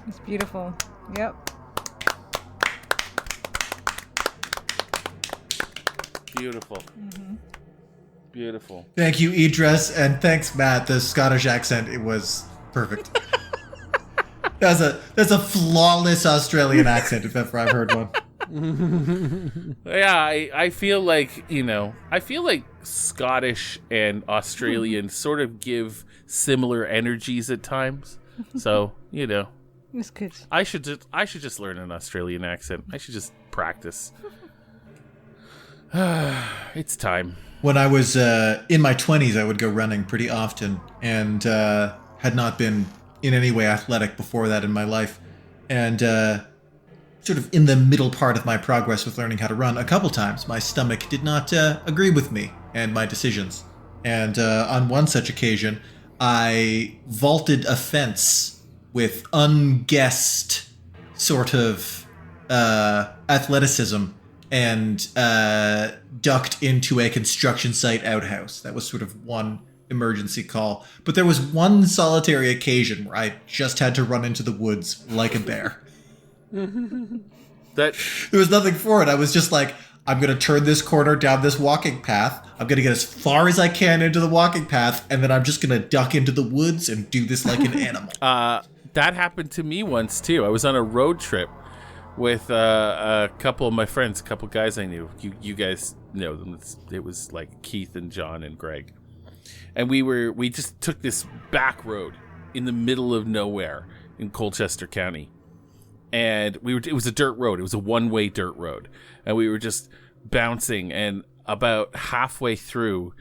It's beautiful. Yep. Beautiful. Beautiful. Thank you, Yddras, and thanks, Matt. The Scottish accent, it was perfect. That's a flawless Australian accent, if ever I've heard one. Yeah, I feel like, I feel like Scottish and Australian sort of give similar energies at times. So, It's good. I should just learn an Australian accent. I should just practice. It's time. When I was in my 20s, I would go running pretty often, and had not been in any way athletic before that in my life. And sort of in the middle part of my progress with learning how to run, a couple times, my stomach did not agree with me and my decisions. And on one such occasion, I vaulted a fence with unguessed sort of athleticism and ducked into a construction site outhouse. That was sort of one emergency call. But there was one solitary occasion where I just had to run into the woods like a bear. That There was nothing for it. I was just like, I'm going to turn this corner down this walking path. I'm going to get as far as I can into the walking path, and then I'm just going to duck into the woods and do this like an animal. that happened to me once too. I was on a road trip with a couple of my friends, a couple guys I knew. You guys know them. It was like Keith and John and Greg. And we just took this back road in the middle of nowhere in Colchester County. And it was a dirt road. It was a one-way dirt road. And we were just bouncing, and about halfway through,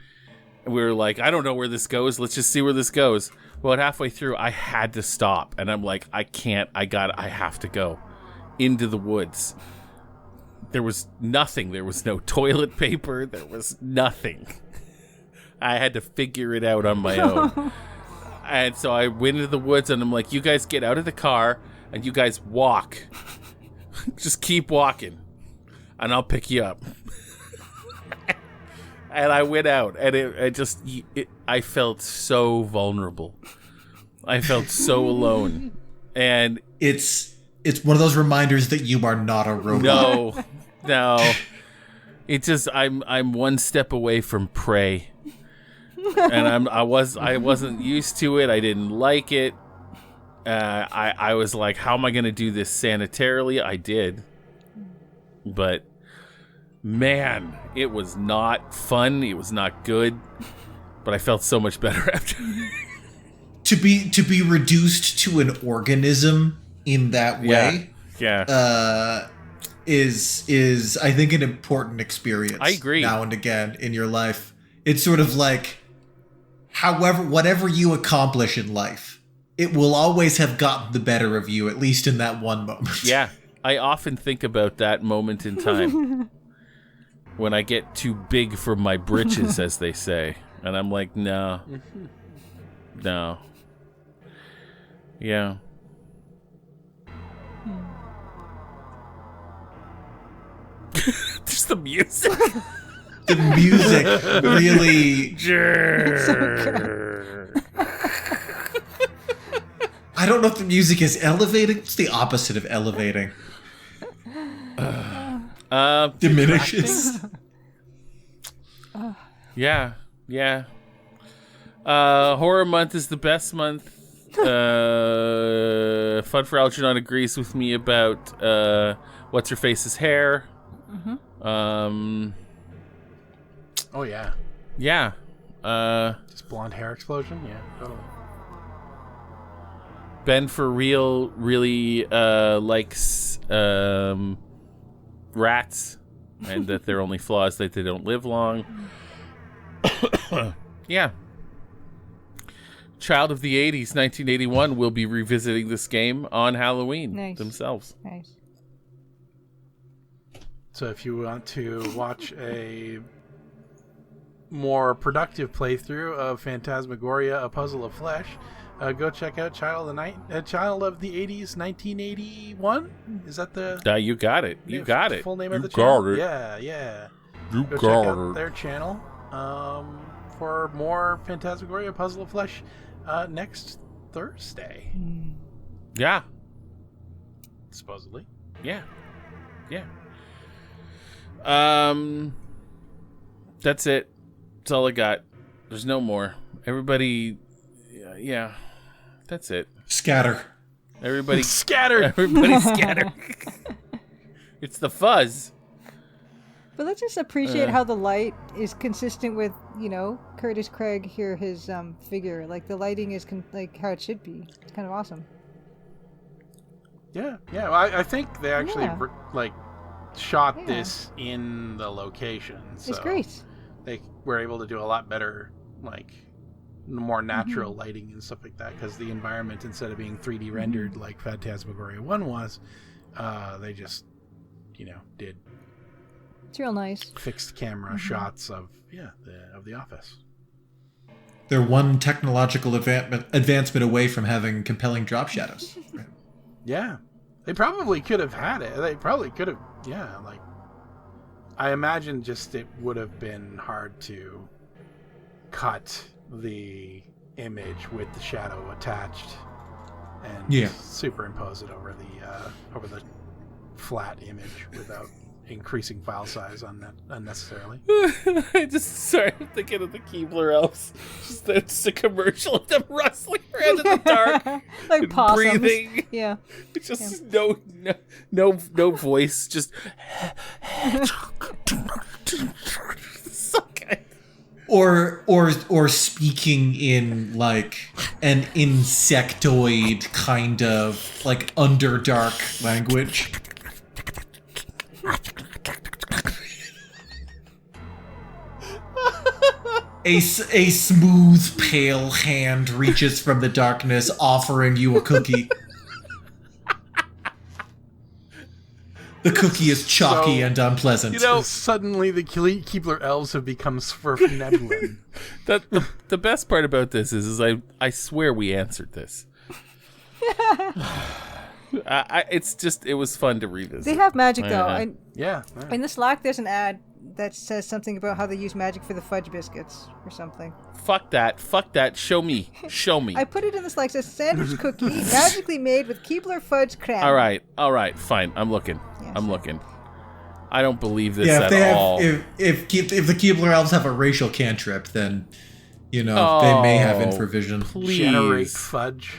we were like, I don't know where this goes. Let's just see where this goes. Well, halfway through, I had to stop. And I'm like, I have to go into the woods. There was nothing. There was no toilet paper. There was nothing. I had to figure it out on my own. And so I went into the woods, and I'm like, you guys get out of the car and you guys walk. Just keep walking. and I'll pick you up. And I went out, and I felt so vulnerable. I felt so alone, and It's one of those reminders that you are not a robot. no. It just I'm one step away from prey, and I wasn't used to it. I didn't like it. I was like, how am I going to do this sanitarily? I did, but man, it was not fun. It was not good, but I felt so much better after. To be reduced to an organism in that way, is I think an important experience. I agree. Now and again in your life, it's sort of like, whatever you accomplish in life, it will always have gotten the better of you, at least in that one moment. Yeah, I often think about that moment in time when I get too big for my britches, as they say, and I'm like, no. Yeah. There's the music. The music really. I don't know if the music is elevating. What's the opposite of elevating? Diminishes. Yeah. Horror month is the best month. Fun for Algernon agrees with me about what's her face's hair. Oh yeah. Yeah. Just blonde hair explosion. Yeah, totally. Ben for real really likes rats, and that their only flaw is that they don't live long. Yeah. Child of the 80s, 1981, will be revisiting this game on Halloween themselves. Nice. So if you want to watch a more productive playthrough of Phantasmagoria, A Puzzle of Flesh, go check out Child of the 80s, 1981. Is that the? You got it. You got it. Full name of the got channel? it. Yeah. You Go check got out it. their channel for more Phantasmagoria, Puzzle of Flesh next Thursday. Yeah. Supposedly. Yeah. That's it. That's all I got. There's no more. Everybody. Yeah. That's it. Scatter. Everybody Scattered. Everybody scatter. It's the fuzz. But let's just appreciate how the light is consistent with, Curtis Craig here, his figure. Like, the lighting is like how it should be. It's kind of awesome. Yeah. Well, I think they actually shot Yeah. this in the location. So It's great. They were able to do a lot better, more natural lighting and stuff like that, because the environment, instead of being 3D rendered like Phantasmagoria 1 was, they just, did It's real nice. fixed camera shots of the office. They're one technological advancement away from having compelling drop shadows. Yeah. They probably could have had it. They probably could have, I imagine just it would have been hard to cut the image with the shadow attached and superimpose it over the flat image without increasing file size unnecessarily. I just sorry, I'm thinking of the Keebler Elves. Just a commercial of them rustling around in the dark, Like and possums. breathing. Yeah. It's just no voice. Just so good. Or speaking in like an insectoid kind of underdark language. A smooth, pale hand reaches from the darkness, offering you a cookie. The cookie is chalky and unpleasant. Suddenly the Keebler Elves have become Swerfneblin. The best part about this is I swear we answered this. It was fun to revisit. They have magic though. Yeah. In the Slack, there's an ad that says something about how they use magic for the fudge biscuits or something. Fuck that. Show me. I put it in the Slack. It says sandwich cookie magically made with Keebler fudge crème. All right, fine. I'm looking. Yeah, I'm sure. looking. I don't believe this Yeah, at if they all. have, if the Keebler Elves have a racial cantrip, then they may have infravision. Please. Generate fudge.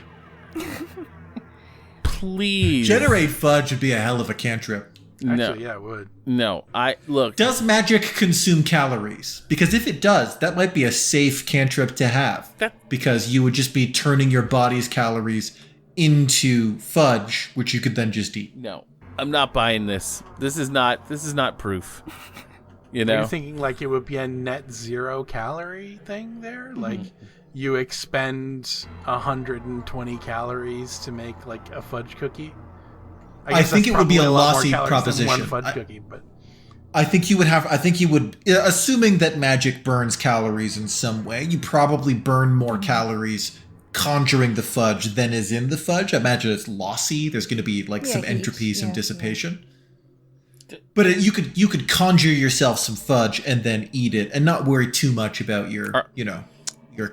Please. Generate fudge would be a hell of a cantrip. Actually, yeah, it would. No, look. Does magic consume calories? Because if it does, that might be a safe cantrip to have. Because you would just be turning your body's calories into fudge, which you could then just eat. No, I'm not buying this. This is not proof. You know? Are you thinking like it would be a net zero calorie thing there? Like you expend 120 calories to make like a fudge cookie? I think it would be a lossy proposition. proposition. One fudge cookie, but I think you would, assuming that magic burns calories in some way, you probably burn more calories conjuring the fudge than is in the fudge. I imagine it's lossy. There's going to be like some entropy, some dissipation. But you could conjure yourself some fudge and then eat it and not worry too much about your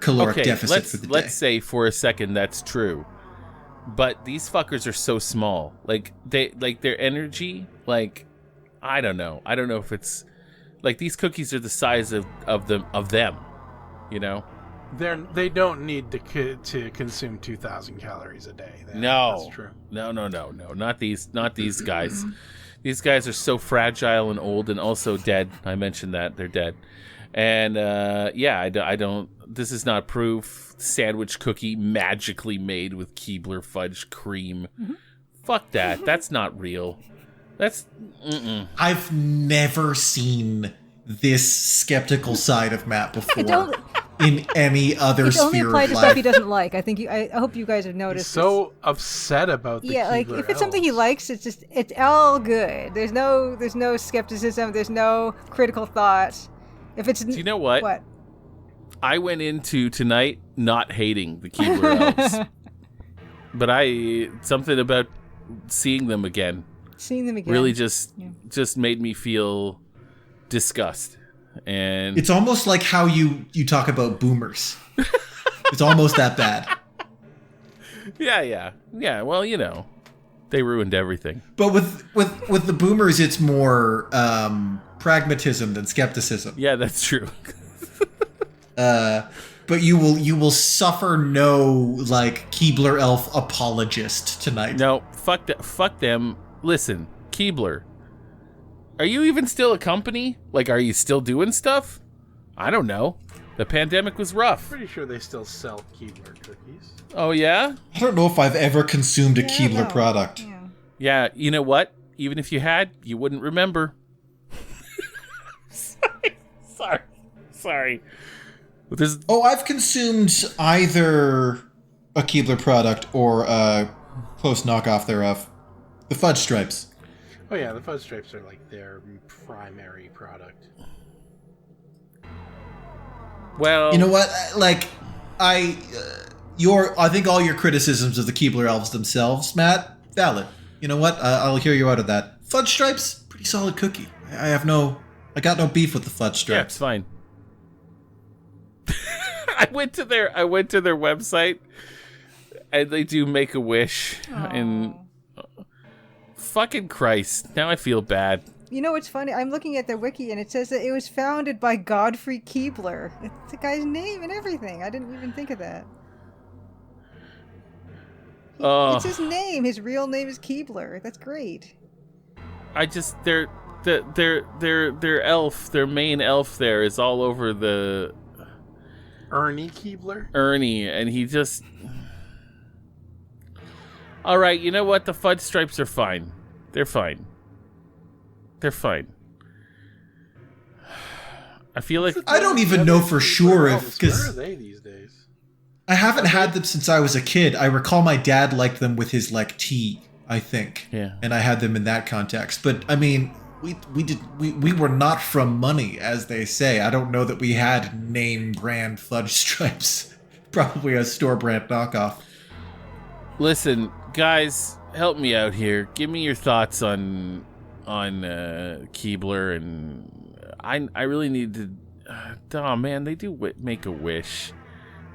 caloric deficit for the day. Let's say for a second that's true. But these fuckers are so small. Like their energy, like I don't know. I don't know if it's like these cookies are the size of them, you know? they don't need to consume 2,000 calories a day. No. That's true. No. Not these guys. These guys are so fragile and old and also dead. I mentioned that. They're dead. And I don't. This is not proof. Sandwich cookie magically made with Keebler fudge cream. Fuck that. That's not real. That's. I've never seen this skeptical side of Matt before in any other It only sphere applies of to stuff life. he doesn't like. I hope you guys have noticed. He's so upset about the like Keebler if it's something he Elves. likes, it's all good. There's no skepticism. There's no critical thought. If it's Do you know what? What? I went into tonight not hating the Keebler Elves. But something about seeing them again Seeing them again really just made me feel disgust. And It's almost like how you talk about boomers. It's almost that bad. yeah. Well, they ruined everything. But with the boomers, it's more pragmatism than skepticism. Yeah, that's true. But you will suffer no like Keebler Elf apologist tonight. No, fuck them. Listen, Keebler, are you even still a company? Like, are you still doing stuff? I don't know. The pandemic was rough. Pretty sure they still sell Keebler cookies. Oh, yeah? I don't know if I've ever consumed a Keebler product. Yeah. Yeah, you know what? Even if you had, you wouldn't remember. Sorry. Oh, I've consumed either a Keebler product or a close knockoff thereof. The fudge stripes. Oh yeah, the fudge stripes are like their primary product. Well, You know what? Like, I think all your criticisms of the Keebler Elves themselves, Matt, valid. You know what? I'll hear you out of that. Fudge stripes, pretty solid cookie. I got no beef with the fudge yeah, it's stripes. fine. I went to their website, and they do Make-A-Wish, and fucking Christ, now I feel bad. You know what's funny? I'm looking at the wiki and it says that it was founded by Godfrey Keebler. It's the guy's name and everything. I didn't even think of that. It's his name. His real name is Keebler. That's great. I just their elf, their main elf there is all over the Ernie Keebler? Ernie, and he just. All right, you know what? The fudge stripes are fine. They're fine. I feel like I don't even know for sure if Where are because they these days? I haven't had them since I was a kid. I recall my dad liked them with his like tea, I think. Yeah. And I had them in that context. But I mean, we were not from money, as they say. I don't know that we had name brand fudge stripes. Probably a store brand knockoff. Listen, guys, help me out here. Give me your thoughts on Keebler, and I really need to. Oh man, they do make a wish.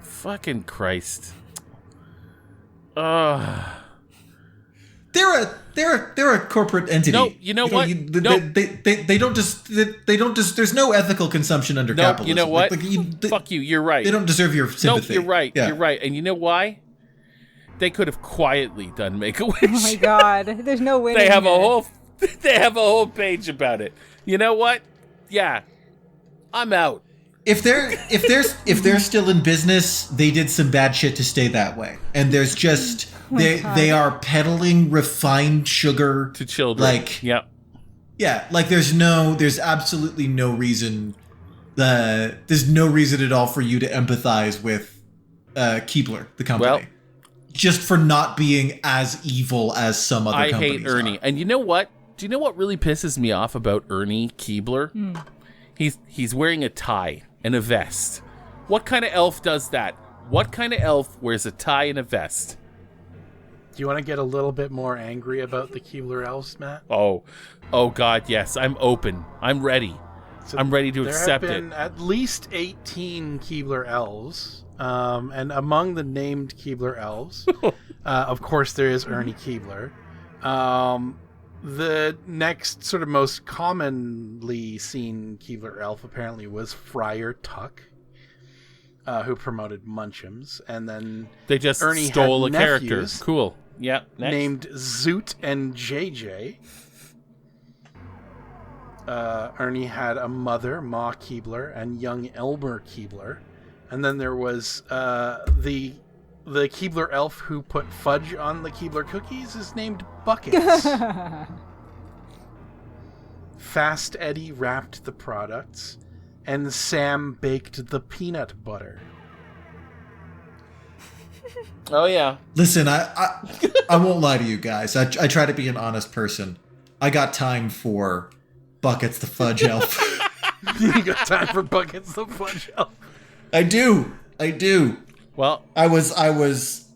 Fucking Christ. They're a corporate entity. No, you know what? They don't just. There's no ethical consumption under capitalism. You know what? Like, Fuck you. You're right. They don't deserve your sympathy. No, you're right. Yeah. You're right. And you know why? They could have quietly done Make-A-Wish. Oh my god, there's no way. They have a whole page about it. You know what? Yeah, I'm out. If they're still in business, they did some bad shit to stay that way. And there's just they are peddling refined sugar To children. Like, yep. yeah, like there's absolutely no reason. There's no reason at all for you to empathize with Keebler, the company. Well, just for not being as evil as some other I companies hate Ernie. are. And you know what? Do you know what really pisses me off about Ernie Keebler? He's wearing a tie and a vest. What kind of elf does that? What kind of elf wears a tie and a vest? Do you want to get a little bit more angry about the Keebler Elves, Matt? Oh God, yes. I'm open. I'm ready. So I'm ready to accept There have been at least 18 Keebler Elves, and among the named Keebler Elves, of course, there is Ernie Keebler. The next sort of most commonly seen Keebler Elf apparently was Friar Tuck, who promoted Munchums, and then They just Ernie stole a had character. nephews Cool. Yeah. Next. named Zoot and JJ. Ernie had a mother, Ma Keebler, and young Elmer Keebler. And then there was the Keebler elf who put fudge on the Keebler cookies is named Buckets. Fast Eddie wrapped the products, and Sam baked the peanut butter. Oh yeah. Listen, I won't lie to you guys. I try to be an honest person. I got time for Buckets the Fudge Elf. You got time for Buckets the fudge elf? I do. Well, I was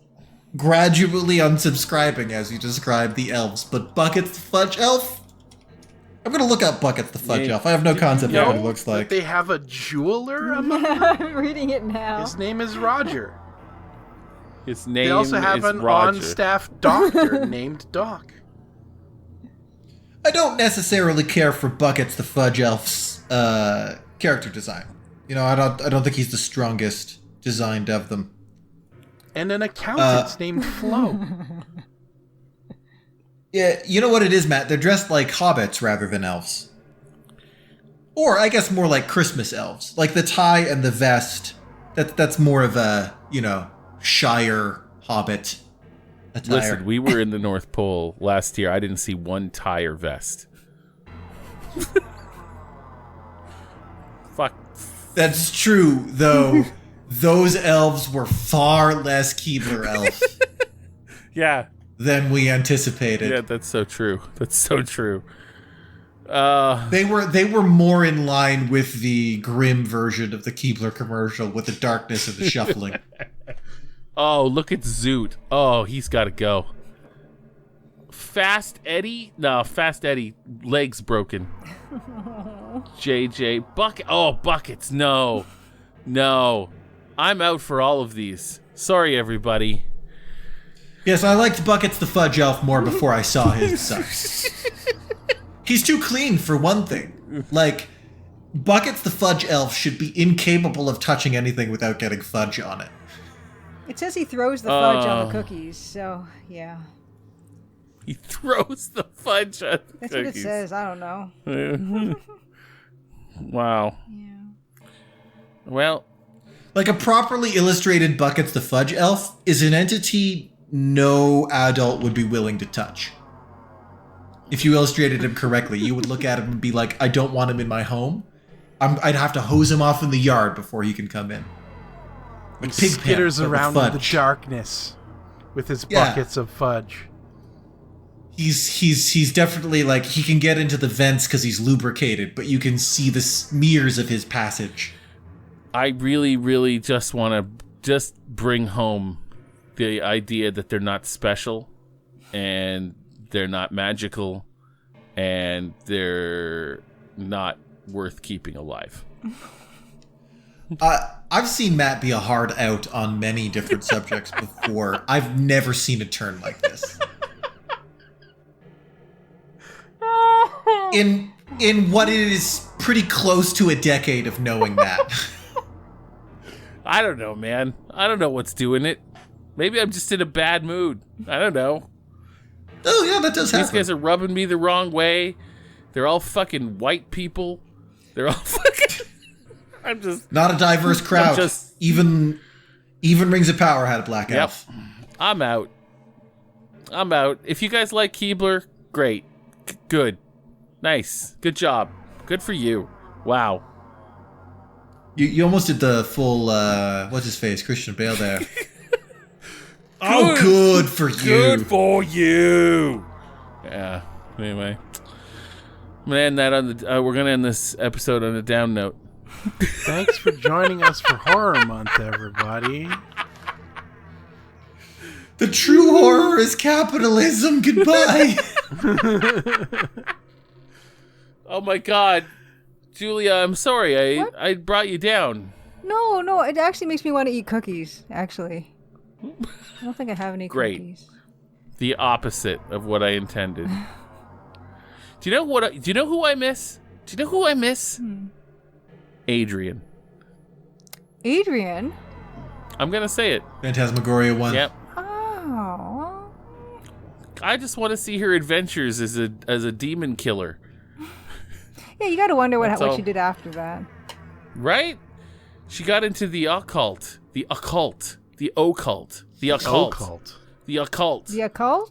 gradually unsubscribing as you described the elves, but Buckets the Fudge Elf? I'm gonna look up Buckets the Fudge Yeah. Elf. I have no concept of what he Know looks that like. they have a jeweler among them? I'm reading it now. His name is Roger. his name They also have is an Roger. on-staff doctor named Doc. I don't necessarily care for Buckets the Fudge Elf's character design. You know, I don't think he's the strongest designed of them. And an accountant named Flo. Yeah, you know what it is, Matt? They're dressed like hobbits rather than elves. Or I guess more like Christmas elves. Like the tie and the vest. That's more of a, Shire hobbit attire. Listen, we were in the North Pole last year. I didn't see one tie or vest. Fuck. That's true, though. Those elves were far less Keebler elf Yeah. than we anticipated. Yeah, that's so true. That's so true. They were more in line with the grim version of the Keebler commercial with the darkness and the shuffling. Oh, look at Zoot. Oh, he's got to go. Fast Eddie? No, Fast Eddie. Legs broken. JJ. Buckets. No. I'm out for all of these. Sorry, everybody. Yes, I liked Buckets the Fudge Elf more before I saw his design. He's too clean, for one thing. Like, Buckets the Fudge Elf should be incapable of touching anything without getting fudge on it. It says he throws the fudge on the cookies, so yeah. He throws the fudge at the That's what it cookies. says. I don't know. Wow. Yeah. Well, Like, a properly illustrated Buckets the Fudge Elf is an entity no adult would be willing to touch. If you illustrated him correctly, you would look at him and be like, I don't want him in my home. I'd have to hose him off in the yard before he can come in. Like Skitters but with around in the fudge. darkness with his Yeah. buckets of fudge. He's definitely like, he can get into the vents because he's lubricated, but you can see the smears of his passage. I really, really just want to bring home the idea that they're not special and they're not magical, and they're not worth keeping alive. I've seen Matt be a hard out on many different subjects before. I've never seen a turn like this. In what is pretty close to a decade of knowing Matt. I don't know, man. I don't know what's doing it. Maybe I'm just in a bad mood. I don't know. Oh, yeah, that does happen. These guys are rubbing me the wrong way. They're all fucking white people. They're all fucking... I'm just... Not a diverse crowd. Even Rings of Power had a black elf. I'm out. If you guys like Keebler, great. Good. Nice. Good job. Good for you. Wow. You almost did the full, what's his face, Christian Bale there. Oh, good for you. Good for you. Yeah. Anyway. We're gonna end this episode on a down note. Thanks for joining us for Horror Month, everybody. The true horror is capitalism. Goodbye. Oh my God, Julia, I'm sorry. I brought you down. No, it actually makes me want to eat cookies, actually. I don't think I have any Great. cookies. The opposite of what I intended. Do you know who I miss? Adrian. Adrian? I'm gonna say it. Phantasmagoria 1. Yep. Oh. I just want to see her adventures as a demon killer. Yeah, you gotta wonder what all. she did after that. Right? She got into the occult. The occult. The occult?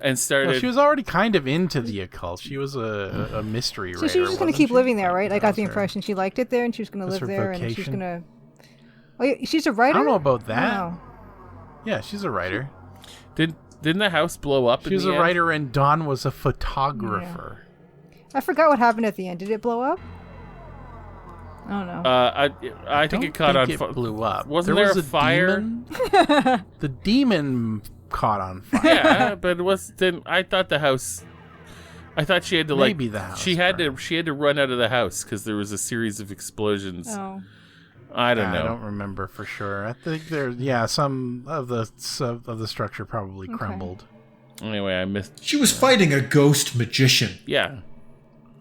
And started... Well, she was already kind of into the occult. She was a mystery writer. So she was just going to keep living there, right? I got the Her- impression she liked it there and she was going to That's live her there and she was vocation. going to... Oh, yeah, she's a writer? I don't know about that. Oh. Yeah, she's a writer. Didn't the house blow up? She was a writer and Dawn was a photographer. I forgot what happened at the end. Did it blow up? I don't know. I think it caught on fire. fire. Blew up. Wasn't there was a fire? Demon. The demon caught on fire. Yeah, but I thought the house. I thought she had to Maybe the house She had to run out of the house because there was a series of explosions. Oh. I don't know. I don't remember for sure. I think some of the structure probably crumbled. Anyway, I missed. She was fighting a ghost magician. Yeah.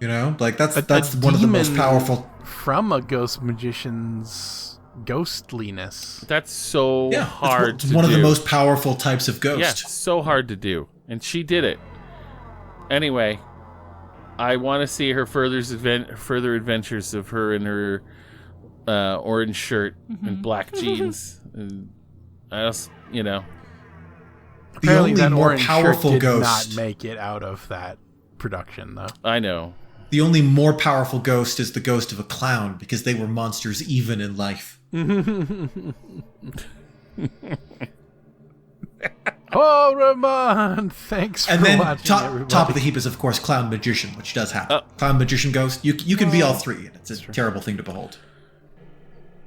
You know, like that's A one of the most demon powerful. From a ghost magician's ghostliness. That's so hard It's to do. one of the most powerful types of ghost. Yeah, so hard to do. And she did it. Anyway, I want to see her further adventures of her in her orange shirt and black jeans. And I also, Apparently only that more orange powerful shirt did ghost- not make it out of that production, though. I know. The only more powerful ghost is the ghost of a clown because they were monsters even in life. Horror Month! Thanks for And then watching, everybody. top of the heap is of course clown magician, which does happen. Clown magician ghost. You can be all three, and it's a terrible thing to behold.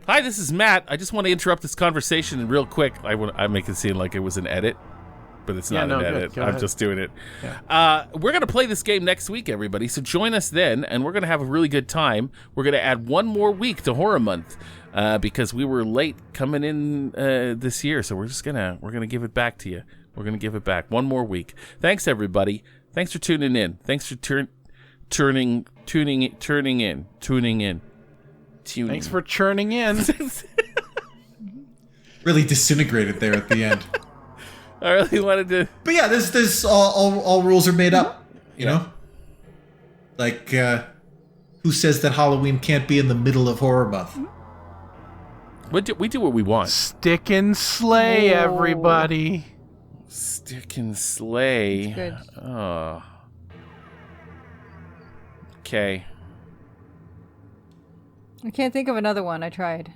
Hi, this is Matt. I just want to interrupt this conversation real quick. I make it seem like it was an edit, but it's not an good. edit. Go I'm ahead. just doing it. Yeah. We're going to play this game next week, everybody. So join us then, and we're going to have a really good time. We're going to add one more week to Horror Month because we were late coming in this year. So we're gonna give it back to you. We're gonna give it back one more week. Thanks, everybody. Thanks for tuning in. Thanks for tuning in. Thanks for churning in. Really disintegrated there at the end. I really wanted to. But yeah, there's all rules are made up. You know, like who says that Halloween can't be in the middle of Horror Month? We do what we want. Stick and slay, everybody. Stick and slay. Good. Oh. Okay. I can't think of another one. I tried.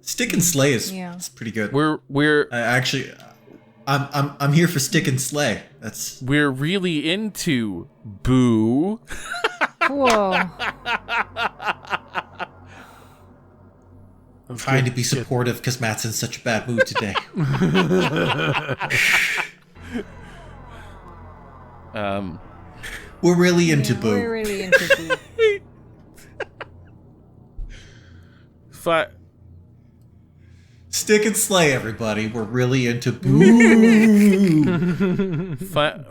Stick and slay is Yeah. it's pretty good. We're Actually, I'm here for stick and slay. That's we're really into boo. Whoa. trying to be supportive because Matt's in such a bad mood today. We're really into Yeah, boo. we're really into boo. Stick and slay, everybody. We're really into boo.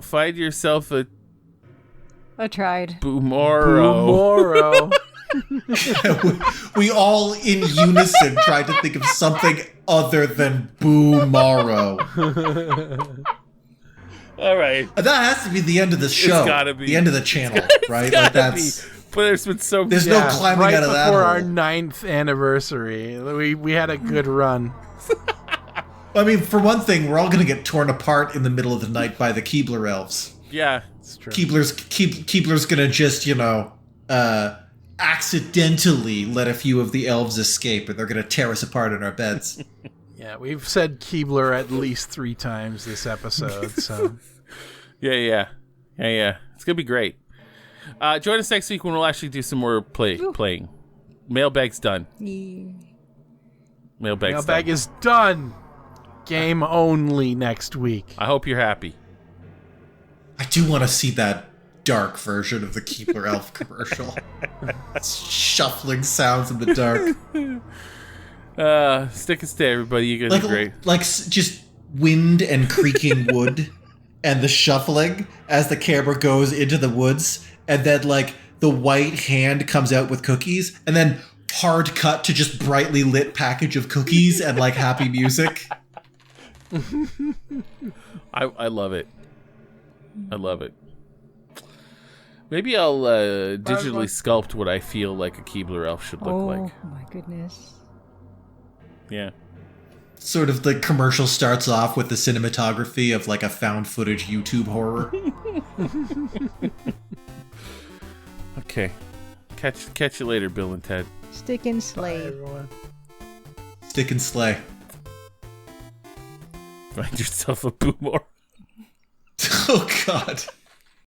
Find yourself a I tried. boomoro. We all in unison tried to think of something other than boo-morrow. All right. That has to be the end of the show. gotta be. The end of the channel, right? Gotta Like that's. be. But there's been so There's no climbing right out of that before hole. our 9th anniversary. We had a good run. I mean, for one thing, we're all going to get torn apart in the middle of the night by the Keebler Elves. Yeah. It's true. Keebler's going to just, accidentally let a few of the elves escape, and they're going to tear us apart in our beds. Yeah, we've said Keebler at least 3 times this episode, so... Yeah. It's gonna be great. Join us next week when we'll actually do some more playing. Mailbag's done. Yeah. Mailbag is done. Game only next week. I hope you're happy. I do want to see that dark version of the Keebler Elf commercial. Shuffling sounds in the dark. Stick and stay, everybody. You guys are great. Just wind and creaking wood and the shuffling as the camera goes into the woods, and then the white hand comes out with cookies, and then hard cut to just brightly lit package of cookies and happy music. I love it. I love it. Maybe I'll digitally sculpt what I feel like a Keebler Elf should look like. Oh my goodness. Yeah. Sort of the commercial starts off with the cinematography of a found footage YouTube horror. Okay. Catch you later, Bill and Ted. Stick and slay. Everyone. Stick and slay. Find yourself a boomer. Oh God.